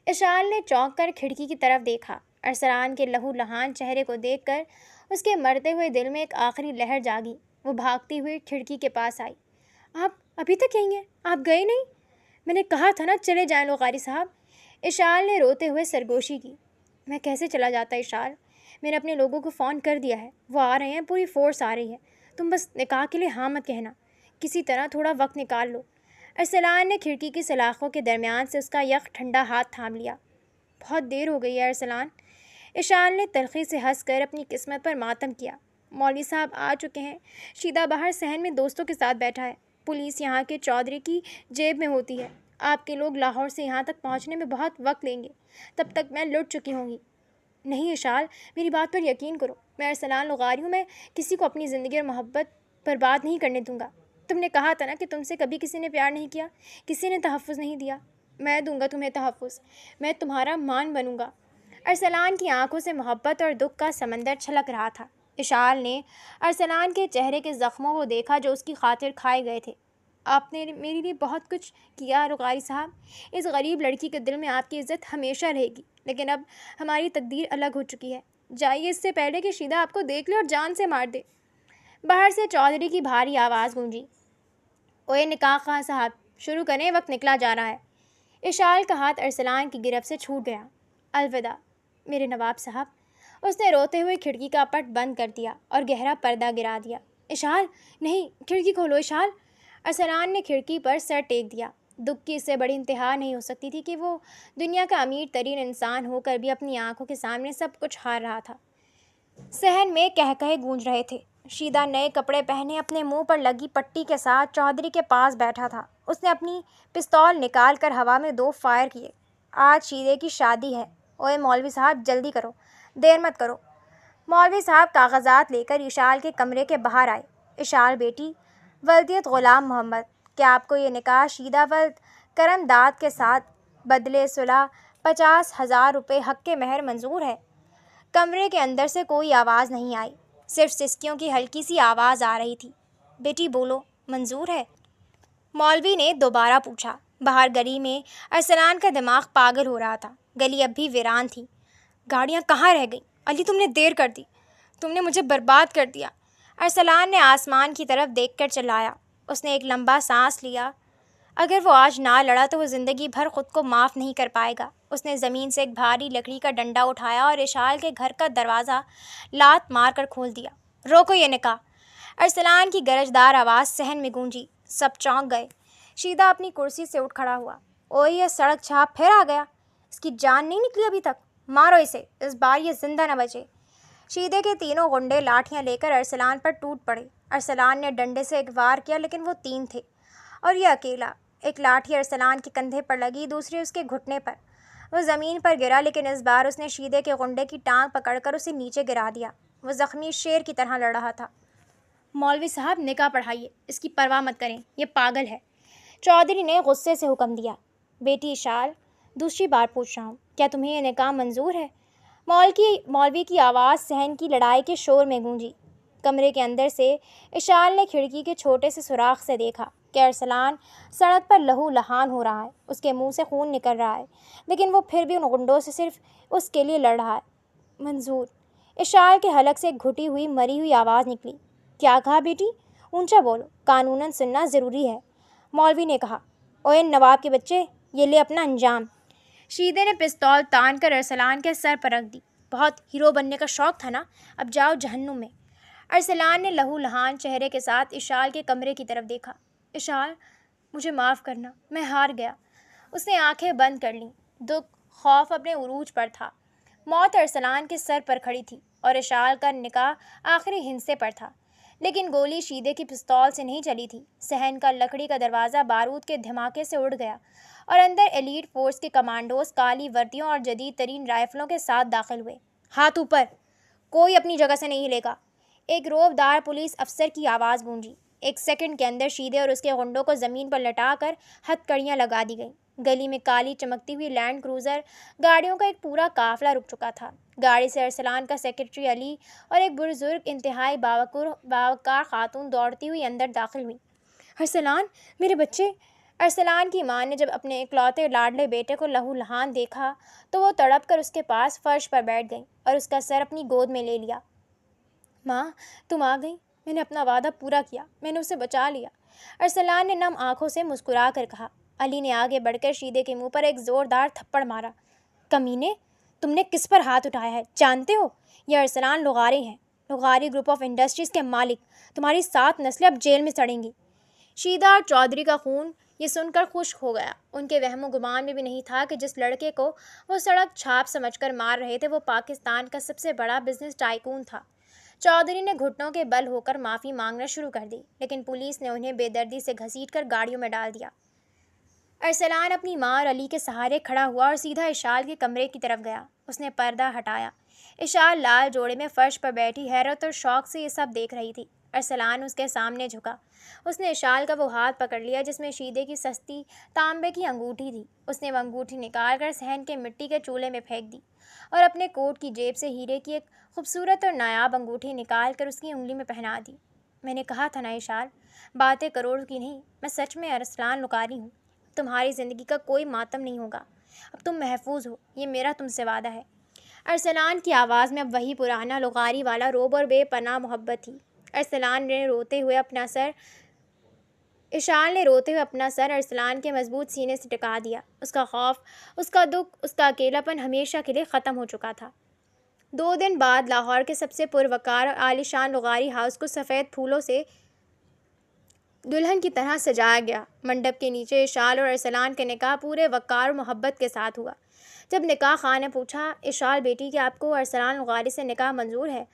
اشال نے چونک کر کھڑکی کی طرف دیکھا۔ ارسلان کے لہو لہان چہرے کو دیکھ کر اس کے مرتے ہوئے دل میں ایک آخری لہر جاگی۔ وہ بھاگتی ہوئی کھڑکی کے پاس آئی۔ آپ ابھی تک یہیں ہیں؟ آپ گئے نہیں؟ میں نے کہا تھا نا چلے جائیں لغاری صاحب۔ اشال نے روتے ہوئے سرگوشی کی۔ میں کیسے چلا جاتا اشال؟ میں نے اپنے لوگوں کو فون کر دیا ہے، وہ آ رہے ہیں، پوری فورس آ رہی ہے۔ تم بس نکاح کے لیے ہاں مت کہنا، کسی طرح تھوڑا وقت نکال لو۔ ارسلان نے کھڑکی کی سلاخوں کے درمیان سے اس کا یک ٹھنڈا ہاتھ تھام لیا۔ بہت دیر ہو گئی ہے ارسلان۔ اشال نے تلخی سے ہنس کر اپنی قسمت پر ماتم کیا۔ مولوی صاحب آ چکے ہیں، شیدہ باہر صحن میں دوستوں کے ساتھ بیٹھا ہے، پولیس یہاں کے چودھری کی جیب میں ہوتی ہے، آپ کے لوگ لاہور سے یہاں تک پہنچنے میں بہت وقت لیں گے، تب تک میں لٹ چکی ہوں گی۔ نہیں اشال، میری بات پر یقین کرو، میں ارسلان لغاری ہوں، میں کسی کو اپنی زندگی اور محبت برباد نہیں کرنے دوں گا۔ تم نے کہا تھا نا کہ تم سے کبھی کسی نے پیار نہیں کیا، کسی نے تحفظ نہیں دیا، میں دوں گا تمہیں تحفظ، میں تمہارا مان بنوں گا۔ ارسلان کی آنکھوں سے محبت اور دکھ کا سمندر چھلک رہا تھا۔ اشال نے ارسلان کے چہرے کے زخموں کو دیکھا جو اس کی خاطر کھائے گئے تھے۔ آپ نے میرے لیے بہت کچھ کیا لغاری صاحب، اس غریب لڑکی کے دل میں آپ کی عزت ہمیشہ رہے گی، لیکن اب ہماری تقدیر الگ ہو چکی ہے، جائیے اس سے پہلے کہ شیدہ آپ کو دیکھ لے اور جان سے مار دے۔ باہر سے چودھری کی بھاری آواز گونجی، اوئے نکاح خواہ صاحب، شروع کریں، وقت نکلا جا رہا ہے۔ اشال کا ہاتھ ارسلان کی گرفت سے چھوٹ گیا۔ الوداع میرے نواب صاحب۔ اس نے روتے ہوئے کھڑکی کا پٹ بند کر دیا اور گہرا پردہ گرا دیا۔ اشال، نہیں، کھڑکی کھولو اشال۔ ارسلان نے کھڑکی پر سر ٹیک دیا۔ دکھ کی اس سے بڑی انتہا نہیں ہو سکتی تھی کہ وہ دنیا کا امیر ترین انسان ہو کر بھی اپنی آنکھوں کے سامنے سب کچھ ہار رہا تھا۔ صحن میں کہکہے گونج رہے تھے۔ شیدہ نئے کپڑے پہنے اپنے منہ پر لگی پٹی کے ساتھ چودھری کے پاس بیٹھا تھا۔ اس نے اپنی پستول نکال کر ہوا میں 2 فائر کیے۔ آج شیدے کی شادی ہے، اوئے مولوی صاحب جلدی کرو، دیر مت کرو۔ مولوی صاحب کاغذات لے کر اشال کے کمرے کے باہر آئے۔ اشال بیٹی، ولدیت غلام محمد، کیا آپ کو یہ نکاح شیدہ ولد کرم داد کے ساتھ بدلے صلح 50,000 روپے حق کے مہر منظور ہے؟ کمرے کے اندر سے کوئی آواز نہیں آئی، صرف سسکیوں کی ہلکی سی آواز آ رہی تھی۔ بیٹی بولو، منظور ہے؟ مولوی نے دوبارہ پوچھا۔ باہر گلی میں ارسلان کا دماغ پاگل ہو رہا تھا۔ گلی اب بھی ویران تھی۔ گاڑیاں کہاں رہ گئیں؟ علی تم نے دیر کر دی، تم نے مجھے برباد کر دیا۔ ارسلان نے آسمان کی طرف دیکھ کر چلایا۔ اس نے ایک لمبا سانس لیا۔ اگر وہ آج نہ لڑا تو وہ زندگی بھر خود کو معاف نہیں کر پائے گا۔ اس نے زمین سے ایک بھاری لکڑی کا ڈنڈا اٹھایا اور اشال کے گھر کا دروازہ لات مار کر کھول دیا۔ روکو یہ نکاح! ارسلان کی گرجدار آواز صحن میں گونجی۔ سب چونک گئے۔ شیدہ اپنی کرسی سے اٹھ کھڑا ہوا۔ اوئے یہ سڑک چھاپ پھر آ گیا، اس کی جان نہیں نکلی ابھی تک، مارو اسے، اس بار یہ زندہ نہ بچے۔ شیدے کے تینوں غنڈے لاٹھیاں لے کر ارسلان پر ٹوٹ پڑے۔ ارسلان نے ڈنڈے سے ایک وار کیا لیکن وہ 3 تھے اور یہ اکیلا۔ ایک لاٹھی ارسلان کے کندھے پر لگی، دوسری اس کے گھٹنے پر۔ وہ زمین پر گرا لیکن اس بار اس نے شیدے کے غنڈے کی ٹانگ پکڑ کر اسے نیچے گرا دیا۔ وہ زخمی شیر کی طرح لڑ رہا تھا۔ مولوی صاحب نکاح پڑھائیے، اس کی پرواہ مت کریں، یہ پاگل ہے، چودھری نے غصے سے حکم دیا۔ بیٹی اشال، دوسری بار پوچھ رہا ہوں، کیا تمہیں یہ نکاح منظور ہے؟ مولوی کی آواز صحن کی لڑائی کے شور میں گونجی۔ کمرے کے اندر سے اشال نے کھڑکی کے چھوٹے سے سوراخ سے دیکھا کہ ارسلان سڑک پر لہو لہان ہو رہا ہے، اس کے منہ سے خون نکل رہا ہے، لیکن وہ پھر بھی ان غنڈوں سے صرف اس کے لیے لڑ رہا ہے۔ منظور! اشال کے حلق سے ایک گھٹی ہوئی مری ہوئی آواز نکلی۔ کیا کہا بیٹی؟ اونچا بولو، قانوناً سننا ضروری ہے۔ مولوی نے کہا۔ اوئے نواب کے بچے، یہ لے اپنا انجام۔ شیدے نے پستول تان کر ارسلان کے سر پر رکھ دی۔ بہت ہیرو بننے کا شوق تھا نا، اب جاؤ جہنم میں۔ ارسلان نے لہو لہان چہرے کے ساتھ اشال کے کمرے کی طرف دیکھا۔ اشال، مجھے معاف کرنا، میں ہار گیا۔ اس نے آنکھیں بند کر لیں۔ دکھ خوف اپنے عروج پر تھا۔ موت ارسلان کے سر پر کھڑی تھی اور اشال کا نکاح آخری ہندسے پر تھا، لیکن گولی شیدے کی پستول سے نہیں چلی تھی۔ صحن کا لکڑی کا دروازہ بارود کے دھماکے سے اڑ گیا اور اندر ایلیٹ فورس کے کمانڈوز کالی وردیوں اور جدید ترین رائفلوں کے ساتھ داخل ہوئے۔ ہاتھ اوپر! کوئی اپنی جگہ سے نہیں ہلے گا! ایک روبدار پولیس افسر کی آواز گونجی۔ ایک سیکنڈ کے اندر شیدے اور اس کے غنڈوں کو زمین پر لٹا کر ہتھ کڑیاں لگا دی گئیں۔ گلی میں کالی چمکتی ہوئی لینڈ کروزر گاڑیوں کا ایک پورا قافلہ رک چکا تھا۔ گاڑی سے ارسلان کا سیکرٹری علی اور ایک بزرگ انتہائی باوقار خاتون دوڑتی ہوئی اندر داخل ہوئی۔ ارسلان، میرے بچے! ارسلان کی ماں نے جب اپنے اکلوتے لاڈلے بیٹے کو لہو لہان دیکھا تو وہ تڑپ کر اس کے پاس فرش پر بیٹھ گئی اور اس کا سر اپنی گود میں لے لیا۔ ماں، تم آ گئی! میں نے اپنا وعدہ پورا کیا، میں نے اسے بچا لیا، ارسلان نے نم آنکھوں سے مسکرا کر کہا۔ علی نے آگے بڑھ کر شیدے کے منہ پر ایک زوردار تھپڑ مارا۔ کمینے، تم نے کس پر ہاتھ اٹھایا ہے جانتے ہو؟ یہ ارسلان لغاری ہیں، لغاری گروپ آف انڈسٹریز کے مالک۔ تمہاری 7 نسلیں اب جیل میں سڑیں گی۔ شیدہ اور چودھری کا خون یہ سن کر خشک ہو گیا۔ ان کے وہم و گمان میں بھی نہیں تھا کہ جس لڑکے کو وہ سڑک چھاپ سمجھ کر مار رہے تھے وہ پاکستان کا سب سے بڑا بزنس ٹائکون تھا۔ چودھری نے گھٹنوں کے بل ہو کر معافی مانگنا شروع کر دی، لیکن پولیس نے انہیں بے دردی سے گھسیٹ کر گاڑیوں میں ڈال دیا۔ ارسلان اپنی ماں اور علی کے سہارے کھڑا ہوا اور سیدھا اشال کے کمرے کی طرف گیا۔ اس نے پردہ ہٹایا۔ اشال لال جوڑے میں فرش پر بیٹھی حیرت اور شوق سے یہ سب دیکھ رہی تھی۔ ارسلان اس کے سامنے جھکا۔ اس نے اشال کا وہ ہاتھ پکڑ لیا جس میں شیدے کی سستی تانبے کی انگوٹھی تھی۔ اس نے وہ انگوٹھی نکال کر صحن کے مٹی کے چولہے میں پھینک دی اور اپنے کوٹ کی جیب سے ہیرے کی ایک خوبصورت اور نایاب انگوٹھی نکال کر اس کی انگلی میں پہنا دی۔ میں نے کہا تھا نا اشال، باتیں کروڑوں کی نہیں، میں سچ میں ارسلان لغاری ہوں۔ تمہاری زندگی کا کوئی ماتم نہیں ہوگا، اب تم محفوظ ہو، یہ میرا تم سے وعدہ ہے۔ ارسلان کی آواز میں اب وہی پرانا لغاری والا رعب اور بے پناہ محبت تھی۔ اشال نے روتے ہوئے اپنا سر ارسلان کے مضبوط سینے سے ٹکا دیا۔ اس کا خوف، اس کا دکھ، اس کا اکیلا پن ہمیشہ کے لیے ختم ہو چکا تھا۔ 2 دن بعد لاہور کے سب سے پروقار اور عالی شان لغاری ہاؤس کو سفید پھولوں سے دلہن کی طرح سجایا گیا۔ منڈپ کے نیچے اشال اور ارسلان کے نکاح پورے وقار اور محبت کے ساتھ ہوا۔ جب نکاح خواہ نے پوچھا، اشال بیٹی کیا آپ کو ارسلان لغاری سے نکاح منظور ہے؟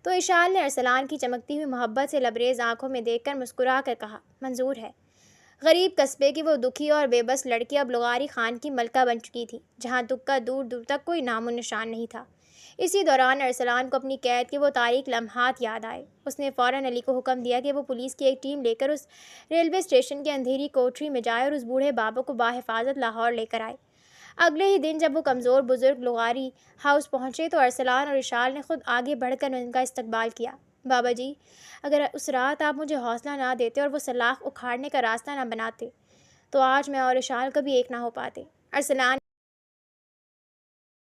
تو اشال نے ارسلان کی چمکتی ہوئی محبت سے لبریز آنکھوں میں دیکھ کر مسکرا کر کہا، منظور ہے۔ غریب قصبے کی وہ دکھی اور بے بس لڑکی اب لغاری خان کی ملکہ بن چکی تھی، جہاں دکھ کا دور دور تک کوئی نام و نشان نہیں تھا۔ اسی دوران ارسلان کو اپنی قید کے وہ تاریک لمحات یاد آئے۔ اس نے فوراً علی کو حکم دیا کہ وہ پولیس کی ایک ٹیم لے کر اس ریلوے اسٹیشن کے اندھیری کوٹری میں جائے اور اس بوڑھے بابا کو بحفاظت لاہور لے کر آئے۔ اگلے ہی دن جب وہ کمزور بزرگ لغاری ہاؤس پہنچے تو ارسلان اور اشال نے خود آگے بڑھ کر ان کا استقبال کیا۔ بابا جی، اگر اس رات آپ مجھے حوصلہ نہ دیتے اور وہ سلاخ اکھاڑنے کا راستہ نہ بناتے تو آج میں اور اشال کبھی ایک نہ ہو پاتے۔ ارسلان